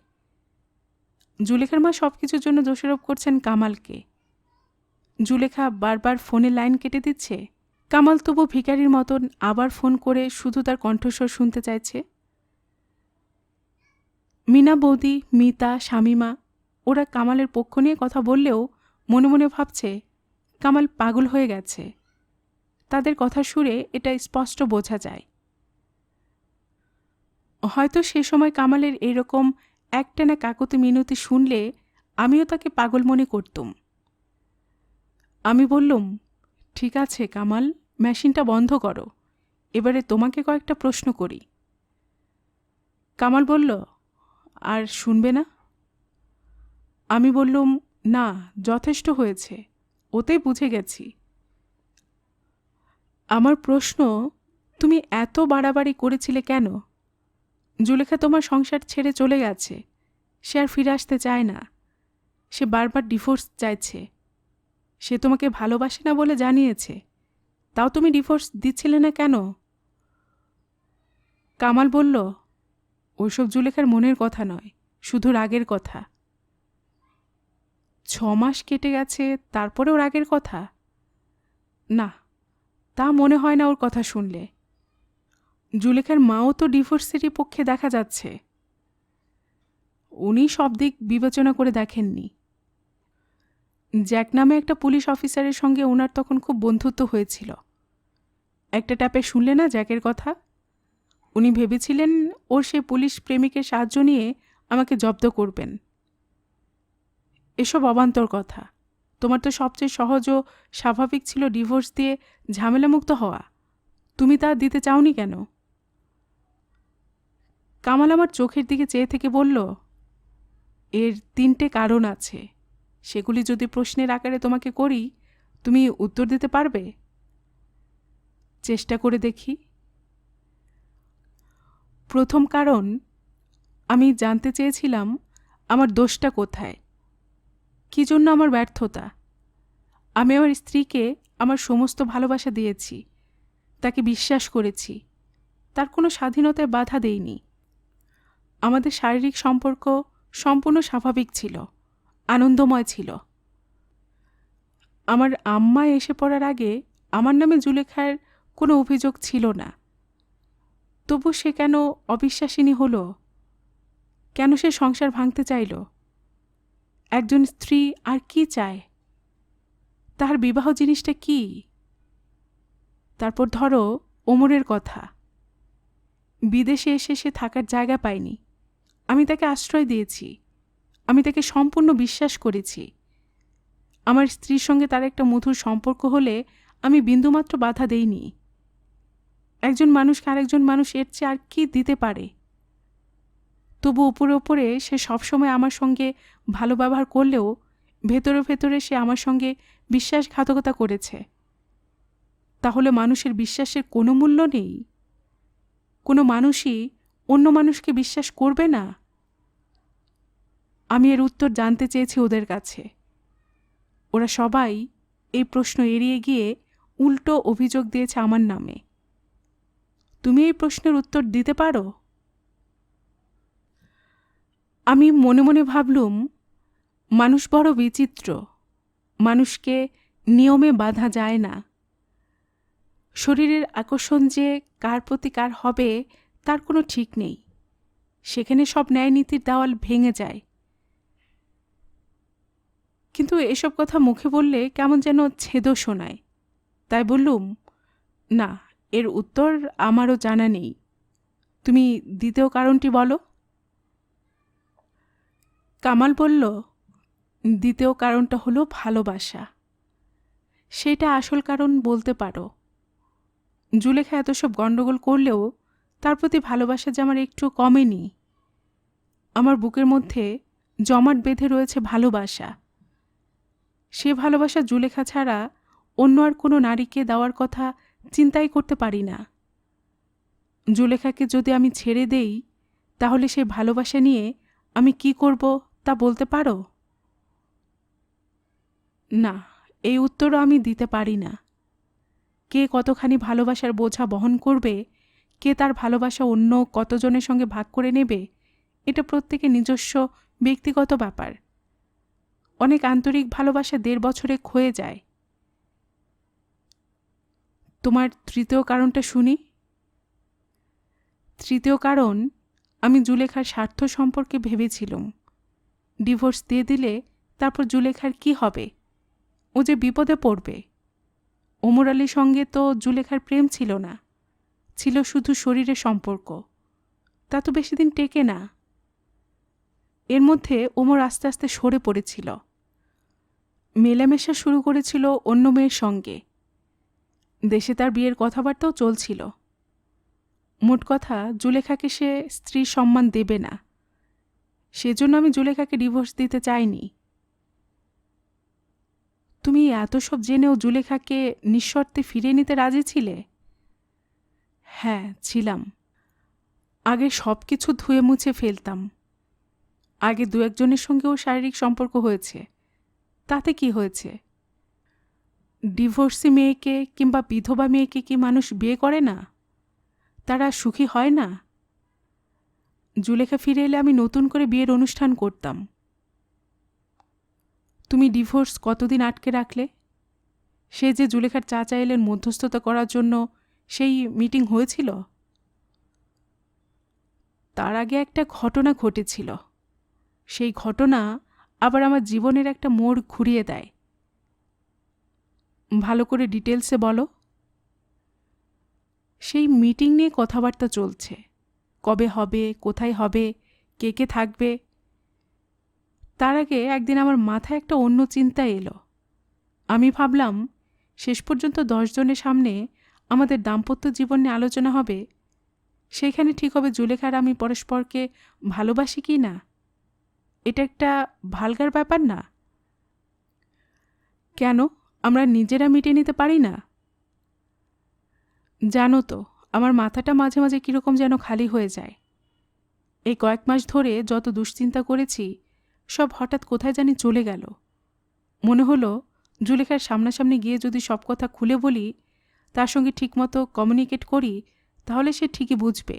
জুলেখার মা সব কিছুর জন্য দোষারোপ করছেন কামালকে। জুলেখা বারবার ফোনে লাইন কেটে দিচ্ছে। কামাল তবু ভিখারির মতন আবার ফোন করে শুধু তার কণ্ঠস্বর শুনতে চাইছে। মিনা বৌদি, মিতা, শামিমা ওরা কামালের পক্ষ নিয়ে কথা বললেও মনে মনে ভাবছে কামাল পাগল হয়ে গেছে। তাদের কথা শুনে এটা স্পষ্ট বোঝা যায়। হয়তো সে সময় কামালের এরকম একটানা কাকতি মিনতি শুনলে আমিও তাকে পাগল মনে করতুম। আমি বললুম, ঠিক আছে কামাল, মেশিনটা বন্ধ করো, এবারে তোমাকে কয়েকটা প্রশ্ন করি। কামাল বলল, আর শুনবে না? আমি বললুম, না, যথেষ্ট হয়েছে, ওতেই বুঝে গেছি। আমার প্রশ্ন, তুমি এত বাড়াবাড়ি করেছিলে কেন? জুলেখা তোমার সংসার ছেড়ে চলে গেছে, সে আর ফিরে আসতে চায় না। সে বারবার ডিভোর্স চাইছে। সে তোমাকে ভালোবাসে না বলে জানিয়েছে, তাও তুমি ডিভোর্স দিচ্ছিলে না কেন? কামাল বলল, ওইসব জুলেখার মনের কথা নয়, শুধু রাগের কথা। 6 মাস কেটে গেছে, তারপরেও রাগের কথা? না, তা মনে হয় না ওর কথা শুনলে। জুলেখার মাও তো ডিভোর্সেরই পক্ষে দেখা যাচ্ছে। উনি সব দিক বিবেচনা করে দেখেননি। জ্যাক নামে একটা পুলিশ অফিসারের সঙ্গে ওনার তখন খুব বন্ধুত্ব হয়েছিল। একটা ট্যাপে শুনলে না জ্যাকের কথা? উনি ভেবেছিলেন ওর সে পুলিশ প্রেমিকের সাহায্য নিয়ে আমাকে জব্দ করবেন। এসব অবান্তর কথা। তোমার তো সবচেয়ে সহজ ও স্বাভাবিক ছিল ডিভোর্স দিয়ে ঝামেলামুক্ত হওয়া। তুমি তা দিতে চাওনি কেন? কামাল আমার চোখের দিকে চেয়ে থেকে বলল, এর 3টে কারণ আছে। সেগুলি যদি প্রশ্নের আকারে তোমাকে করি, তুমি উত্তর দিতে পারবে? চেষ্টা করে দেখি। প্রথম কারণ, আমি জানতে চেয়েছিলাম আমার দোষটা কোথায়, কী জন্য আমার ব্যর্থতা। আমি আমার স্ত্রীকে আমার সমস্ত ভালোবাসা দিয়েছি, তাকে বিশ্বাস করেছি, তার কোনো স্বাধীনতায় বাধা দেইনি। আমাদের শারীরিক সম্পর্ক সম্পূর্ণ স্বাভাবিক ছিল, আনন্দময় ছিল। আমার আম্মা এসে পড়ার আগে আমার নামে জুলেখার কোনো অভিযোগ ছিল না। তবু সে কেন অবিশ্বাসিনী হলো? কেন সে সংসার ভাঙতে চাইল? একজন স্ত্রী আর কি চায়? তার বিবাহ জিনিসটা কি? তারপর ধরো ওমরের কথা। বিদেশে এসে সে থাকার জায়গা পায়নি। আমি তাকে আশ্রয় দিয়েছি, আমি তাকে সম্পূর্ণ বিশ্বাস করেছি। আমার স্ত্রীর সঙ্গে তার একটা মধুর সম্পর্ক হলে আমি বিন্দুমাত্র বাধা দেইনি। একজন মানুষকে আরেকজন মানুষ এর চেয়ে আর কি দিতে পারে? তবু উপরে উপরে সে সবসময় আমার সঙ্গে ভালো ব্যবহার করলেও ভেতরে ভেতরে সে আমার সঙ্গে বিশ্বাসঘাতকতা করেছে। তাহলে মানুষের বিশ্বাসের কোনো মূল্য নেই? কোনো মানুষই অন্য মানুষকে বিশ্বাস করবে না? আমি এর উত্তর জানতে চেয়েছি ওদের কাছে। ওরা সবাই এই প্রশ্ন এড়িয়ে গিয়ে উল্টো অভিযোগ দিয়েছে আমার নামে। তুমি এই প্রশ্নের উত্তর দিতে পারো? আমি মনে মনে ভাবলুম, মানুষ বড় বিচিত্র। মানুষকে নিয়মে বাঁধা যায় না। শরীরের আকর্ষণ যে কার প্রতি কার হবে তার কোনো ঠিক নেই। সেখানে সব ন্যায়নীতির দেওয়াল ভেঙে যায়। কিন্তু এসব কথা মুখে বললে কেমন যেন ছেদও শোনায়। তাই বললুম, না, এর উত্তর আমারও জানা নেই। তুমি দ্বিতীয় কারণটি বলো। কামাল বলল, দ্বিতীয় কারণটা হলো ভালোবাসা। সেটা আসল কারণ বলতে পারো। জুলেখা এত সব গণ্ডগোল করলেও তার প্রতি ভালোবাসা যে আমার একটু কমেনি। আমার বুকের মধ্যে জমাট বেঁধে রয়েছে ভালোবাসা। সে ভালোবাসা জুলেখা ছাড়া অন্য আর কোনো নারীকে দেওয়ার কথা চিন্তাই করতে পারি না। জুলেখাকে যদি আমি ছেড়ে দেই, তাহলে সেই ভালোবাসা নিয়ে আমি কি করব তা বলতে পারো? না, এই উত্তরও আমি দিতে পারি না। কে কতখানি ভালোবাসার বোঝা বহন করবে, কে তার ভালোবাসা অন্য কতজনের সঙ্গে ভাগ করে নেবে, এটা প্রত্যেকের নিজস্ব ব্যক্তিগত ব্যাপার। অনেক আন্তরিক ভালোবাসা 1.5 বছরে ক্ষয়ে যায়। তোমার তৃতীয় কারণটা শুনি। তৃতীয় কারণ, আমি জুলেখার স্বার্থ সম্পর্কে ভেবেছিলাম। ডিভোর্স দিয়ে দিলে তারপর জুলেখার কি হবে? ও যে বিপদে পড়বে। ওমর আলীর সঙ্গে তো জুলেখার প্রেম ছিল না, ছিল শুধু শরীরের সম্পর্ক। তা তো বেশি দিন টেকে না। এর মধ্যে ওমর আস্তে আস্তে সরে পড়েছিল, মেলামেশা শুরু করেছিল অন্য মেয়ের সঙ্গে। দেশে তার বিয়ের কথাবার্তাও চলছিল। মোট কথা, জুলেখাকে সে স্ত্রীর সম্মান দেবে না। সেজন্য আমি জুলেখাকে ডিভোর্স দিতে চাইনি। তুমি এত সব জেনেও জুলেখাকে নিঃশর্তে ফিরিয়ে নিতে রাজি ছিলে? হ্যাঁ, ছিলাম। আগে সব কিছু ধুয়ে মুছে ফেলতাম। আগে 2-1 জনের সঙ্গেও শারীরিক সম্পর্ক হয়েছে, তাতে কি হয়েছে? ডিভোর্সি মেয়েকে কিংবা বিধবা মেয়েকে কি মানুষ বিয়ে করে না? তারা সুখী হয় না? জুলেখা ফিরে এলে আমি নতুন করে বিয়ের অনুষ্ঠান করতাম। তুমি ডিভোর্স কতদিন আটকে রাখলে? সে যে জুলেখার চাচা এলেন মধ্যস্থতা করার জন্য, সেই মিটিং হয়েছিল। তার আগে একটা ঘটনা ঘটেছিল। সেই ঘটনা আবার আমার জীবনের একটা মোড় ঘুরিয়ে দেয়। ভালো করে ডিটেলসে বলো। সেই মিটিং নিয়ে কথাবার্তা চলছে। কবে হবে, কোথায় হবে, কে কে থাকবে। তার আগে একদিন আমার মাথায় একটা অন্য চিন্তা এলো। আমি ভাবলাম, শেষ পর্যন্ত 10 জনের সামনে আমাদের দাম্পত্য জীবন নিয়ে আলোচনা হবে। সেখানে ঠিক হবে জুলেখার আমি পরস্পরকে ভালোবাসি কি না। এটা একটা ভালগার ব্যাপার না? কেন আমরা নিজেরা মিটিয়ে নিতে পারি না? জানো তো, আমার মাথাটা মাঝে মাঝে কীরকম যেন খালি হয়ে যায়। এই কয়েক মাস ধরে যত দুশ্চিন্তা করেছি, সব হঠাৎ কোথায় জানি চলে গেল। মনে হলো জুলেখার সামনাসামনি গিয়ে যদি সব কথা খুলে বলি, তার সঙ্গে ঠিকমতো কমিউনিকেট করি, তাহলে সে ঠিকই বুঝবে।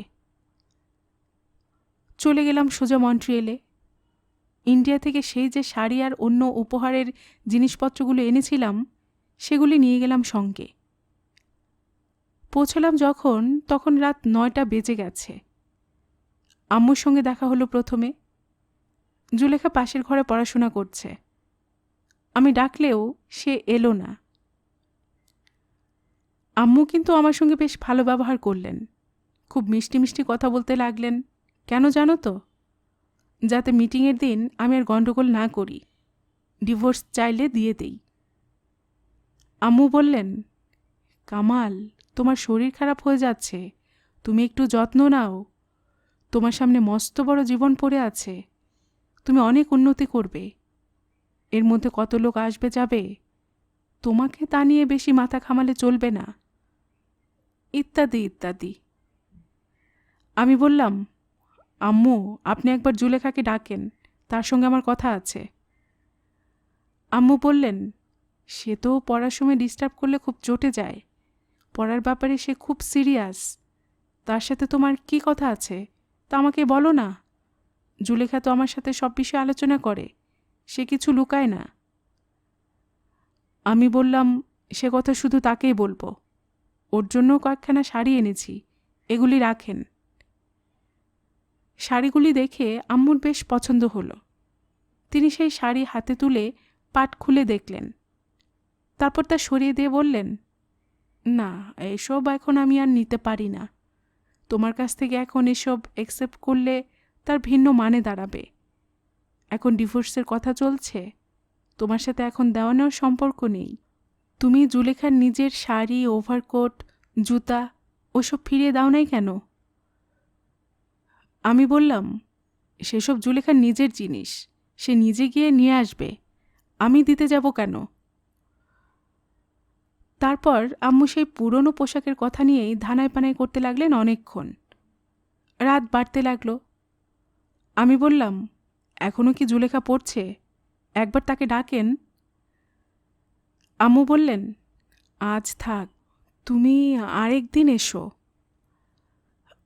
চলে গেলাম সোজা মন্ট্রিয়েলে। ইন্ডিয়া থেকে সেই যে শাড়ি আর অন্য উপহারের জিনিসপত্রগুলো এনেছিলাম, সেগুলি নিয়ে গেলাম সঙ্গে। পৌঁছলাম যখন, তখন রাত 9টা বেজে গেছে। আম্মুর সঙ্গে দেখা হলো প্রথমে। জুলেখা পাশের ঘরে পড়াশোনা করছে। আমি ডাকলেও সে এলো না। আম্মু কিন্তু আমার সঙ্গে বেশ ভালো ব্যবহার করলেন। খুব মিষ্টি মিষ্টি কথা বলতে লাগলেন। কেন জানো তো? যাতে মিটিংয়ের দিন আমি আর গণ্ডগোল না করি, ডিভোর্স চাইলে দিয়ে দেই। আম্মু বললেন, কামাল, তোমার শরীর খারাপ হয়ে যাচ্ছে, তুমি একটু যত্ন নাও। তোমার সামনে মস্ত বড় জীবন পড়ে আছে, তুমি অনেক উন্নতি করবে। এর মধ্যে কত লোক আসবে যাবে, তোমাকে তা নিয়ে বেশি মাথা ঘামালে চলবে না, ইত্যাদি ইত্যাদি। আমি বললাম, আম্মু, আপনি একবার জুলেখাকে ডাকেন, তার সঙ্গে আমার কথা আছে। আম্মু বললেন, সে তো পড়ার সময় ডিস্টার্ব করলে খুব চটে যায়। পড়ার ব্যাপারে সে খুব সিরিয়াস। তার সাথে তোমার কি কথা আছে তা আমাকে বলো না। জুলেখা তো আমার সাথে সব বিষয়ে আলোচনা করে, সে কিছু লুকায় না। আমি বললাম, সে কথা শুধু তাকেই বলবো। ওর জন্য কয়েকখানা শাড়ি এনেছি, এগুলি রাখেন। শাড়িগুলি দেখে আম্মুর বেশ পছন্দ হলো। তিনি সেই শাড়ি হাতে তুলে পাট খুলে দেখলেন। তারপর তা সরিয়ে দিয়ে বললেন, না, এসব এখন আমি আর নিতে পারি না। তোমার কাছ থেকে এখন এসব অ্যাকসেপ্ট করলে তার ভিন্ন মানে দাঁড়াবে। এখন ডিভোর্সের কথা চলছে, তোমার সাথে এখন দেওয়া নেওয়ার সম্পর্ক নেই। তুমি জুলেখার নিজের শাড়ি, ওভারকোট, জুতা ওসব ফিরিয়ে দাও নাই কেন? আমি বললাম, সেসব জুলেখার নিজের জিনিস, সে নিজে গিয়ে নিয়ে আসবে। আমি দিতে যাব কেন? তারপর আম্মু সেই পুরনো পোশাকের কথা নিয়েই ধানাই পানাই করতে লাগলেন অনেকক্ষণ। রাত বাড়তে লাগলো। আমি বললাম, এখনও কি জুলেখা পড়ছে? একবার তাকে ডাকেন। আম্মু বললেন, আজ থাক, তুমি আরেক দিন এসো।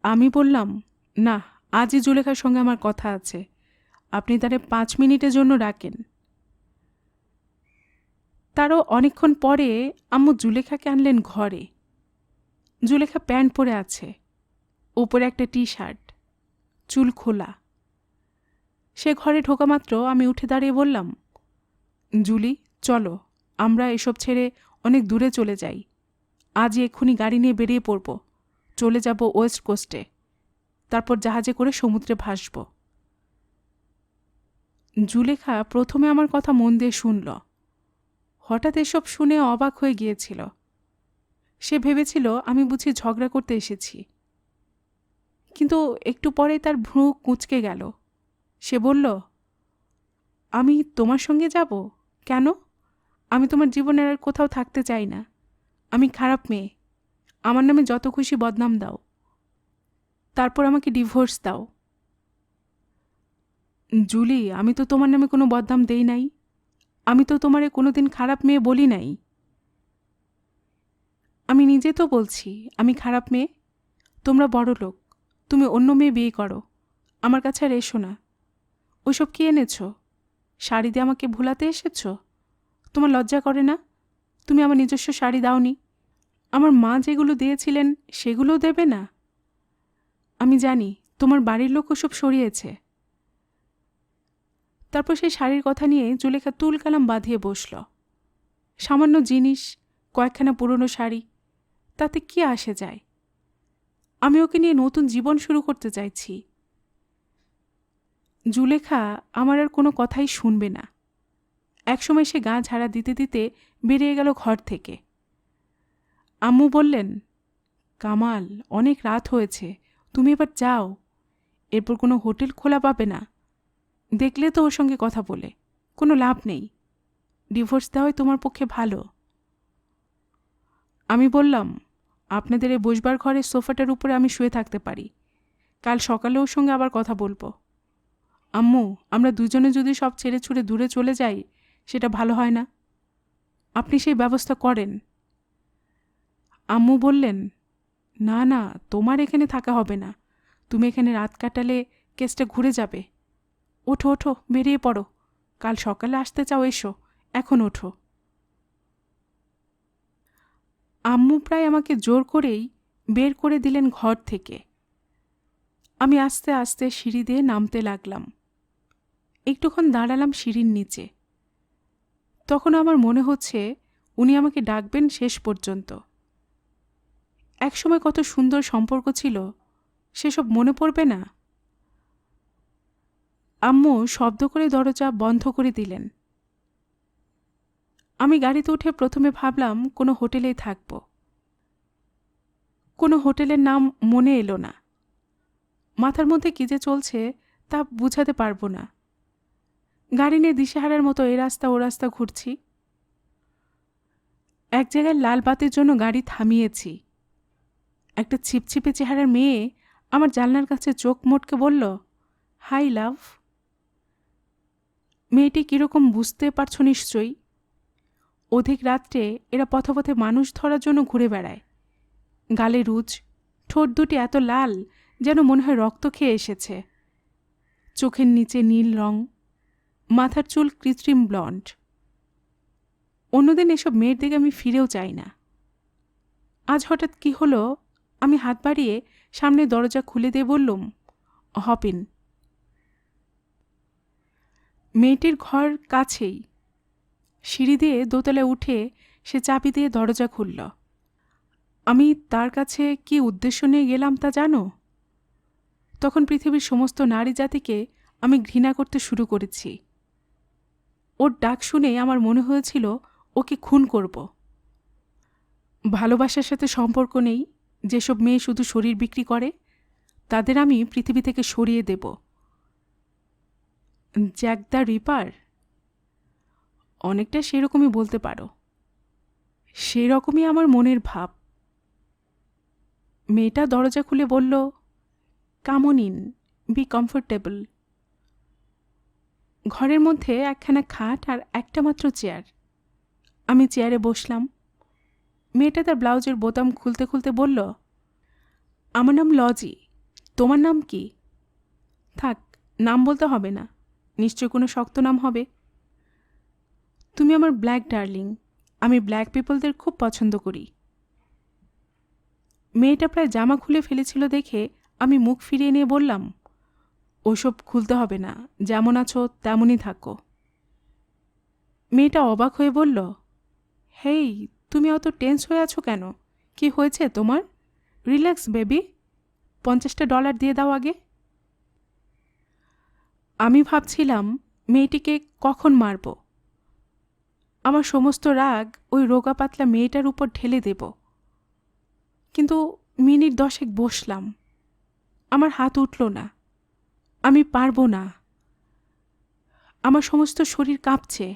আমি বললাম, না, আজই জুলেখার সঙ্গে আমার কথা আছে, আপনি তারে 5 মিনিটের জন্য ডাকেন। তারও অনেকক্ষণ পরে আম্মু জুলেখাকে আনলেন ঘরে। জুলেখা প্যান্ট পরে আছে, উপরে একটা টি শার্ট, চুল খোলা। সে ঘরে ঢোকা মাত্র আমি উঠে দাঁড়িয়ে বললাম, জুলি, চলো, আমরা এসব ছেড়ে অনেক দূরে চলে যাই। আজই এক্ষুনি গাড়ি নিয়ে বেরিয়ে পড়ব, চলে যাব ওয়েস্ট কোস্টে, তারপর জাহাজে করে সমুদ্রে ভাসব। জুলেখা প্রথমে আমার কথা মন দিয়ে শুনল। হঠাৎ এসব শুনে অবাক হয়ে গিয়েছিল। সে ভেবেছিল আমি বুঝি ঝগড়া করতে এসেছি। কিন্তু একটু পরে তার ভ্রু কুঁচকে গেল। সে বলল, আমি তোমার সঙ্গে যাব? কেন? আমি তোমার জীবনের আর কোথাও থাকতে চাই না। আমি খারাপ মেয়ে, আমার নামে যত খুশি বদনাম দাও, তারপর আমাকে ডিভোর্স দাও। জুলি, আমি তো তোমার নামে কোনো বদনাম দেই নাই। আমি তো তোমারে কোনোদিন খারাপ মেয়ে বলি নাই। আমি নিজে তো বলছি আমি খারাপ মেয়ে। তোমরা বড় লোক, তুমি অন্য মেয়ে বিয়ে করো, আমার কাছে আর এসো না। ওইসব কি এনেছ? শাড়ি দিয়ে আমাকে ভুলাতে এসেছ? তোমার লজ্জা করে না? তুমি আমার নিজস্ব শাড়ি দাওনি, আমার মা যেগুলো দিয়েছিলেন সেগুলোও দেবে না? আমি জানি তোমার বাড়ির লোক ওসব সরিয়েছে। তারপর সেই শাড়ির কথা নিয়ে জুলেখা তুলকালাম বাঁধিয়ে বসল। সামান্য জিনিস, কয়েকখানা পুরনো শাড়ি, তাতে কি আসে যায়? আমি ওকে নিয়ে নতুন জীবন শুরু করতে চাইছি। জুলেখা আমার আর কোনো কথাই শুনবে না। একসময় সে গা ঝাড়া দিতে দিতে বেরিয়ে গেল ঘর থেকে। আম্মু বললেন, কামাল, অনেক রাত হয়েছে, তুমি এবার যাও, এরপর কোনো হোটেল খোলা পাবে না। দেখলে তো ওর সঙ্গে কথা বলে কোনো লাভ নেই, ডিভোর্স দেওয়াই তোমার পক্ষে ভালো। আমি বললাম, আপনাদের এই বসবার ঘরের সোফাটার উপরে আমি শুয়ে থাকতে পারি, কাল সকালে ওর সঙ্গে আবার কথা বলবো। আম্মু, আমরা দুজনে যদি সব ছেড়ে ছুড়ে দূরে চলে যাই, সেটা ভালো হয় না? আপনি সেই ব্যবস্থা করেন। আম্মু বললেন, না না, তোমার এখানে থাকা হবে না, তুমি এখানে রাত কাটালে কেসটা ঘুরে যাবে। ওঠো ওঠো, বেরিয়ে পড়ো, কাল সকালে আসতে চাও এসো, এখন ওঠো। আম্মু প্রায় আমাকে জোর করেই বের করে দিলেন ঘর থেকে। আমি আস্তে আস্তে সিঁড়ি দিয়ে নামতে লাগলাম। একটুক্ষণ দাঁড়ালাম সিঁড়ির নিচে। তখন আমার মনে হচ্ছে উনি আমাকে ডাকবেন শেষ পর্যন্ত। একসময় কত সুন্দর সম্পর্ক ছিল, সেসব মনে পড়বে না? আম্মু শব্দ করে দরজা বন্ধ করে দিলেন। আমি গাড়িতে উঠে প্রথমে ভাবলাম কোনো হোটেলেই থাকব। কোনো হোটেলের নাম মনে এলো না। মাথার মধ্যে কী যে চলছে তা বুঝাতে পারবো না। গাড়ি নিয়ে দিশেহারার মতো এ রাস্তা ও রাস্তা ঘুরছি। এক জায়গায় লাল বাতির জন্য গাড়ি থামিয়েছি। একটা ছিপছিপে চেহারার মেয়ে আমার জানলার কাছে চোখ মোটকে বলল, হাই লাভ। মেয়েটি কীরকম বুঝতে পারছ নিশ্চয়ই। অধিক রাত্রে এরা পথে পথে মানুষ ধরার জন্য ঘুরে বেড়ায়। গালে রুজ, ঠোঁট দুটি এত লাল যেন মনে হয় রক্ত খেয়ে এসেছে। চোখের নিচে নীল রং, মাথার চুল কৃত্রিম ব্লন্ড। অন্যদিন এসব মেয়ের দিকে আমি ফিরেও চাই না। আজ হঠাৎ কি হলো, আমি হাত বাড়িয়ে সামনে দরজা খুলে দিয়ে বললুম, হপিন। মেয়েটির ঘর কাছেই। সিঁড়ি দিয়ে দোতলায় উঠে সে চাবি দিয়ে দরজা খুলল। আমি তার কাছে কি উদ্দেশ্য নিয়ে গেলাম তা জানো? তখন পৃথিবীর সমস্ত নারী জাতিকে আমি ঘৃণা করতে শুরু করেছি। ওর ডাক শুনে আমার মনে হয়েছিল ওকে খুন করব। ভালোবাসার সাথে সম্পর্ক নেই যেসব মেয়ে শুধু শরীর বিক্রি করে, তাদের আমি পৃথিবী থেকে সরিয়ে দেব। Jack the Ripper? অনেকটা সেরকমই বলতে পারো। সেরকমই আমার মনের ভাব। মেয়েটা দরজা খুলে বলল, come on in, be comfortable. ঘরের মধ্যে একখানা খাট আর একটা মাত্র চেয়ার। আমি চেয়ারে বসলাম। মেয়েটা তার ব্লাউজের বোতাম খুলতে খুলতে বলল, আমার নাম লজি, তোমার নাম কি? থাক, নাম বলতে হবে না, নিশ্চয় কোনো শক্ত নাম হবে। তুমি আমার ব্ল্যাক ডার্লিং, আমি ব্ল্যাক পিপলদের খুব পছন্দ করি। মেয়েটা প্রায় জামা খুলে ফেলেছিল দেখে আমি মুখ ফিরিয়ে নিয়ে বললাম, ওসব খুলতে হবে না, যেমন আছো তেমনই থাকো। মেয়েটা অবাক হয়ে বলল, হেই, তুমি অত টেন্স হয়ে আছো কেন? কি হয়েছে তোমার? রিল্যাক্স বেবি, $50 দিয়ে দাও আগে। আমি ভাবছিলাম মেয়েটিকে কখন মারব। আমার সমস্ত রাগ ওই রোগা পাতলা মেয়েটার উপর ঢেলে দেব। কিন্তু মিনিট 10 বসলাম, আমার হাত উঠল না। আমি পারব না, আমার সমস্ত শরীর কাঁপছে।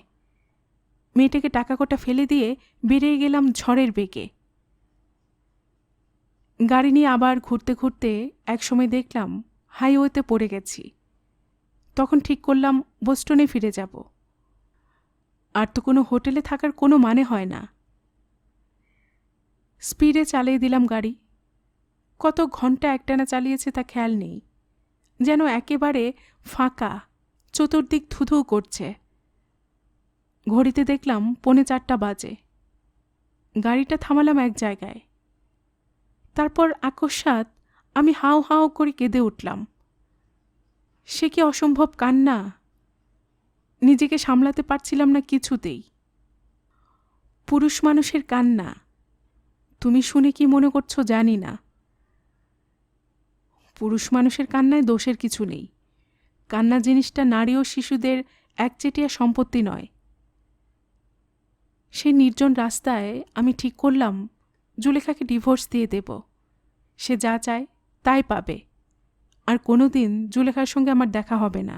মেয়েটাকে টাকা কটা ফেলে দিয়ে বেরিয়ে গেলাম ঝড়ের বেগে। গাড়ি নিয়ে আবার ঘুরতে ঘুরতে একসময় দেখলাম হাইওয়েতে পড়ে গেছি। তখন ঠিক করলাম বোস্টনে ফিরে যাব। আর তো কোনো হোটেলে থাকার কোনো মানে হয় না। স্পিডে চালিয়ে দিলাম গাড়ি। কত ঘন্টা একটানা চালিয়েছে তা খেয়াল নেই। যেন একেবারে ফাঁকা, চতুর্দিক ধুধু করছে। ঘড়িতে দেখলাম 3:45 বাজে। গাড়িটা থামালাম এক জায়গায়। তারপর আকস্মাৎ আমি হাউ হাউ করে কেঁদে উঠলাম। সে কি অসম্ভব কান্না! নিজেকে সামলাতে পারছিলাম না কিছুতেই। পুরুষ মানুষের কান্না, তুমি শুনে কি মনে করছো জানি না। পুরুষ মানুষের কান্নায় দোষের কিছু নেই। কান্না জিনিসটা নারী ও শিশুদের একচেটিয়া সম্পত্তি নয়। সেই নির্জন রাস্তায় আমি ঠিক করলাম জুলেখাকে ডিভোর্স দিয়ে দেব। সে যা চায় তাই পাবে, আর কোনো দিন জুলেখার সঙ্গে আমার দেখা হবে না।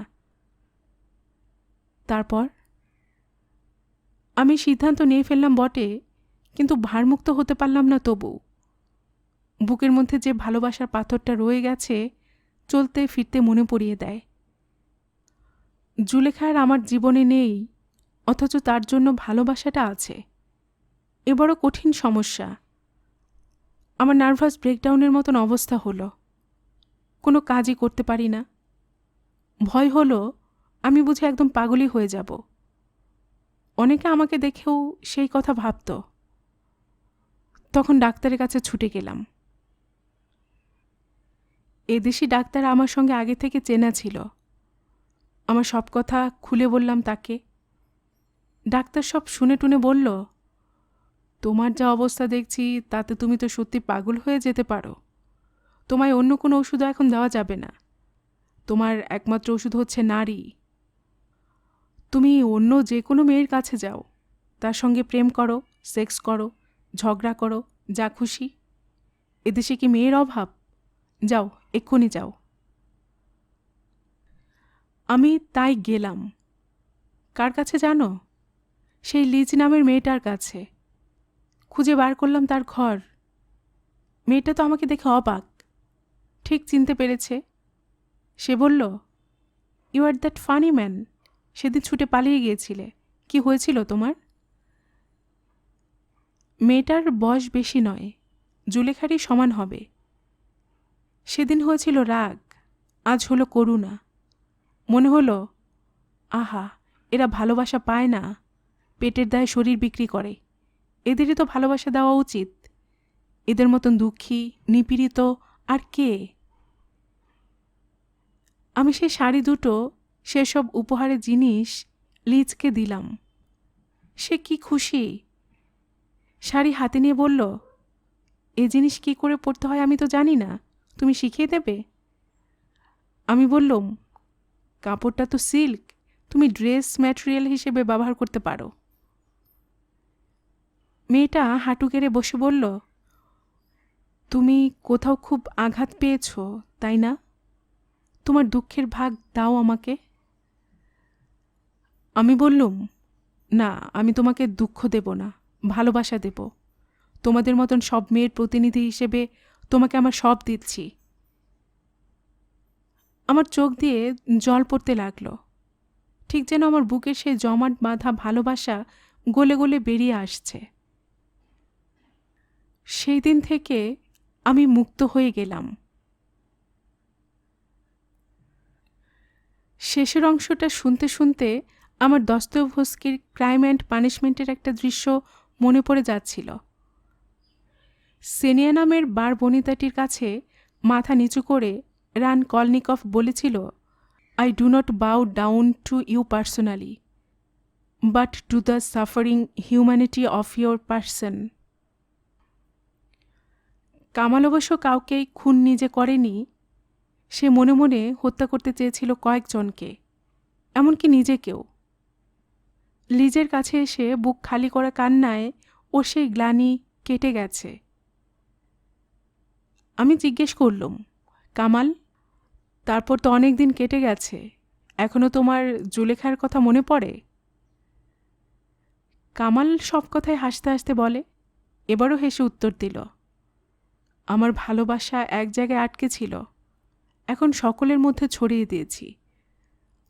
তারপর আমি সিদ্ধান্ত নিয়ে ফেললাম বটে, কিন্তু ভারমুক্ত হতে পারলাম না তবু। বুকের মধ্যে যে ভালোবাসার পাথরটা রয়ে গেছে চলতে ফিরতে মনে পড়িয়ে দেয়। জুলেখার আমার জীবনে নেই, অথচ তার জন্য ভালোবাসাটা আছে। এ বড় কঠিন সমস্যা। আমার নার্ভাস ব্রেকডাউনের মতন অবস্থা হলো। কোনো কাজই করতে পারি না। ভয় হলো আমি বুঝি একদম পাগলই হয়ে যাব। অনেকে আমাকে দেখেও সেই কথা ভাবত। তখন ডাক্তারের কাছে ছুটে গেলাম। এদেশি ডাক্তার আমার সঙ্গে আগে থেকে চেনা ছিল। আমার সব কথা খুলে বললাম তাকে। ডাক্তার সব শুনে টুনে বলল, তোমার যা অবস্থা দেখছি তাতে তুমি তো সত্যি পাগল হয়ে যেতে পারো। তোমায় অন্য কোনো ওষুধও এখন দেওয়া যাবে না। তোমার একমাত্র ওষুধ হচ্ছে নারী। তুমি অন্য যে কোনো মেয়ের কাছে যাও, তার সঙ্গে প্রেম করো, সেক্স করো, ঝগড়া করো, যা খুশি। এদেশে কি মেয়ের অভাব? যাও, এক্ষুনি যাও। আমি তাই গেলাম। কার কাছে জানো? সেই লিজ নামের মেয়েটার কাছে। খুঁজে বার করলাম তার ঘর। মেয়েটা তো আমাকে দেখে অবাক, ঠিক চিনতে পেরেছে। সে বলল, you are that funny man, সেদিন ছুটে পালিয়ে গিয়েছিলে। কি হয়েছিল তোমার? মেয়েটার বয়স বেশি নয়, জুলেখারই সমান হবে। সেদিন হয়েছিল রাগ, আজ হলো করুণা। মনে হলো, আহা, এরা ভালোবাসা পায় না, পেটের দায়ে শরীর বিক্রি করে। এদেরই তো ভালোবাসা দেওয়া উচিত। এদের মতন দুঃখী, নিপীড়িত আর কে? আমি সেই শাড়ি দুটো, সেসব উপহারের জিনিস লিজকে দিলাম। সে কি খুশি! শাড়ি হাতে নিয়ে বলল, এ জিনিস কি করে পরতে হয় আমি তো জানি না, তুমি শিখিয়ে দেবে? আমি বললাম, কাপড়টা তো সিল্ক, তুমি ড্রেস ম্যাটেরিয়াল হিসেবে ব্যবহার করতে পারো। মেয়েটা হাঁটু গেড়ে বসে বলল, তুমি কোথাও খুব আঘাত পেয়েছ তাই না? তোমার দুঃখের ভাগ দাও আমাকে। আমি বললুম, না, আমি তোমাকে দুঃখ দেব না, ভালোবাসা দেব। তোমাদের মতন সব মেয়ের প্রতিনিধি হিসেবে তোমাকে আমার সব দিচ্ছি। আমার চোখ দিয়ে জল পড়তে লাগলো, ঠিক যেন আমার বুকের সেই জমাট বাঁধা ভালোবাসা গলে গলে বেরিয়ে আসছে। সেই দিন থেকে আমি মুক্ত হয়ে গেলাম। শেষের অংশটা শুনতে শুনতে আমার দস্তয়েভস্কির ক্রাইম অ্যান্ড পানিশমেন্টের একটা দৃশ্য মনে পড়ে যাচ্ছিল। সেনিয়া নামের বার বনিতাটির কাছে মাথা নিচু করে রান কলনিকভ বলেছিল, I do not bow down to you personally, but to the suffering humanity of your person. Kamal অবশ্য কাউকেই খুন নিজে করেনি। সে মনে মনে হত্যা করতে চেয়েছিল কয়েকজনকে, এমনকি নিজেকেও। লিজের কাছে এসে বুক খালি করা কান্নায় ও সেই গ্লানি কেটে গেছে। আমি জিজ্ঞেস করলুম, কামাল, তারপর তো অনেক দিন কেটে গেছে, এখনো তোমার জুলেখার কথা মনে পড়ে? কামাল সব কথায় হাসতে হাসতে বলে, এবারও হেসে উত্তর দিল, আমার ভালোবাসা এক জায়গায় আটকে ছিল, এখন সকলের মধ্যে ছড়িয়ে দিয়েছি।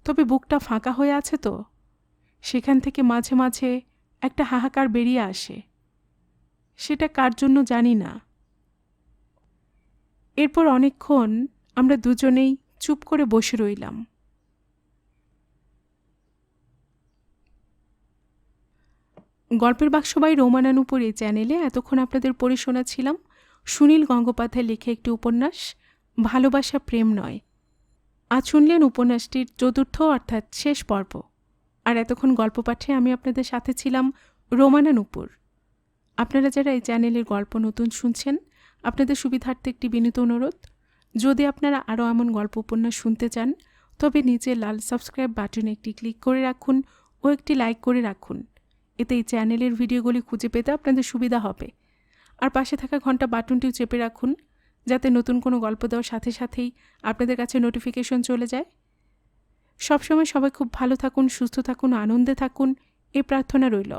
তবে বুকটা ফাঁকা হয়ে আছে তো, সেখান থেকে মাঝে মাঝে একটা হাহাকার বেরিয়ে আসে, সেটা কার জন্য জানি না। এরপর অনেকক্ষণ আমরা দুজনেই চুপ করে বসে রইলাম। গল্পের বাক্সবাই রোমানানুপুর এই চ্যানেলে এতক্ষণ আপনাদের পড়ে শোনাচ্ছিলাম সুনীল গঙ্গোপাধ্যায় লেখা একটি উপন্যাস, ভালোবাসা প্রেম নয়। আজ শুনলেন উপন্যাসটির চতুর্থ অর্থাৎ শেষ পর্ব। আর এতক্ষণ গল্প পাঠে আমি আপনাদের সাথে ছিলাম রোমানানুপুর। আপনারা যারা এই চ্যানেলের গল্প নতুন শুনছেন, আপনাদের সুবিধার্থে একটি বিনীত অনুরোধ, যদি আপনারা আরও এমন গল্প উপন্যাস শুনতে চান তবে নিচে লাল সাবস্ক্রাইব বাটনে একটি ক্লিক করে রাখুন ও একটি লাইক করে রাখুন। এতে এই চ্যানেলের ভিডিওগুলি খুঁজে পেতে আপনাদের সুবিধা হবে। আর পাশে থাকা ঘন্টা বাটনটিও চেপে রাখুন, যাতে নতুন কোনো গল্প দেওয়ার সাথে সাথেই আপনাদের কাছে নোটিফিকেশন চলে যায়। সবসময় সবাই খুব ভালো থাকুন, সুস্থ থাকুন, আনন্দে থাকুন, এই প্রার্থনা রইল।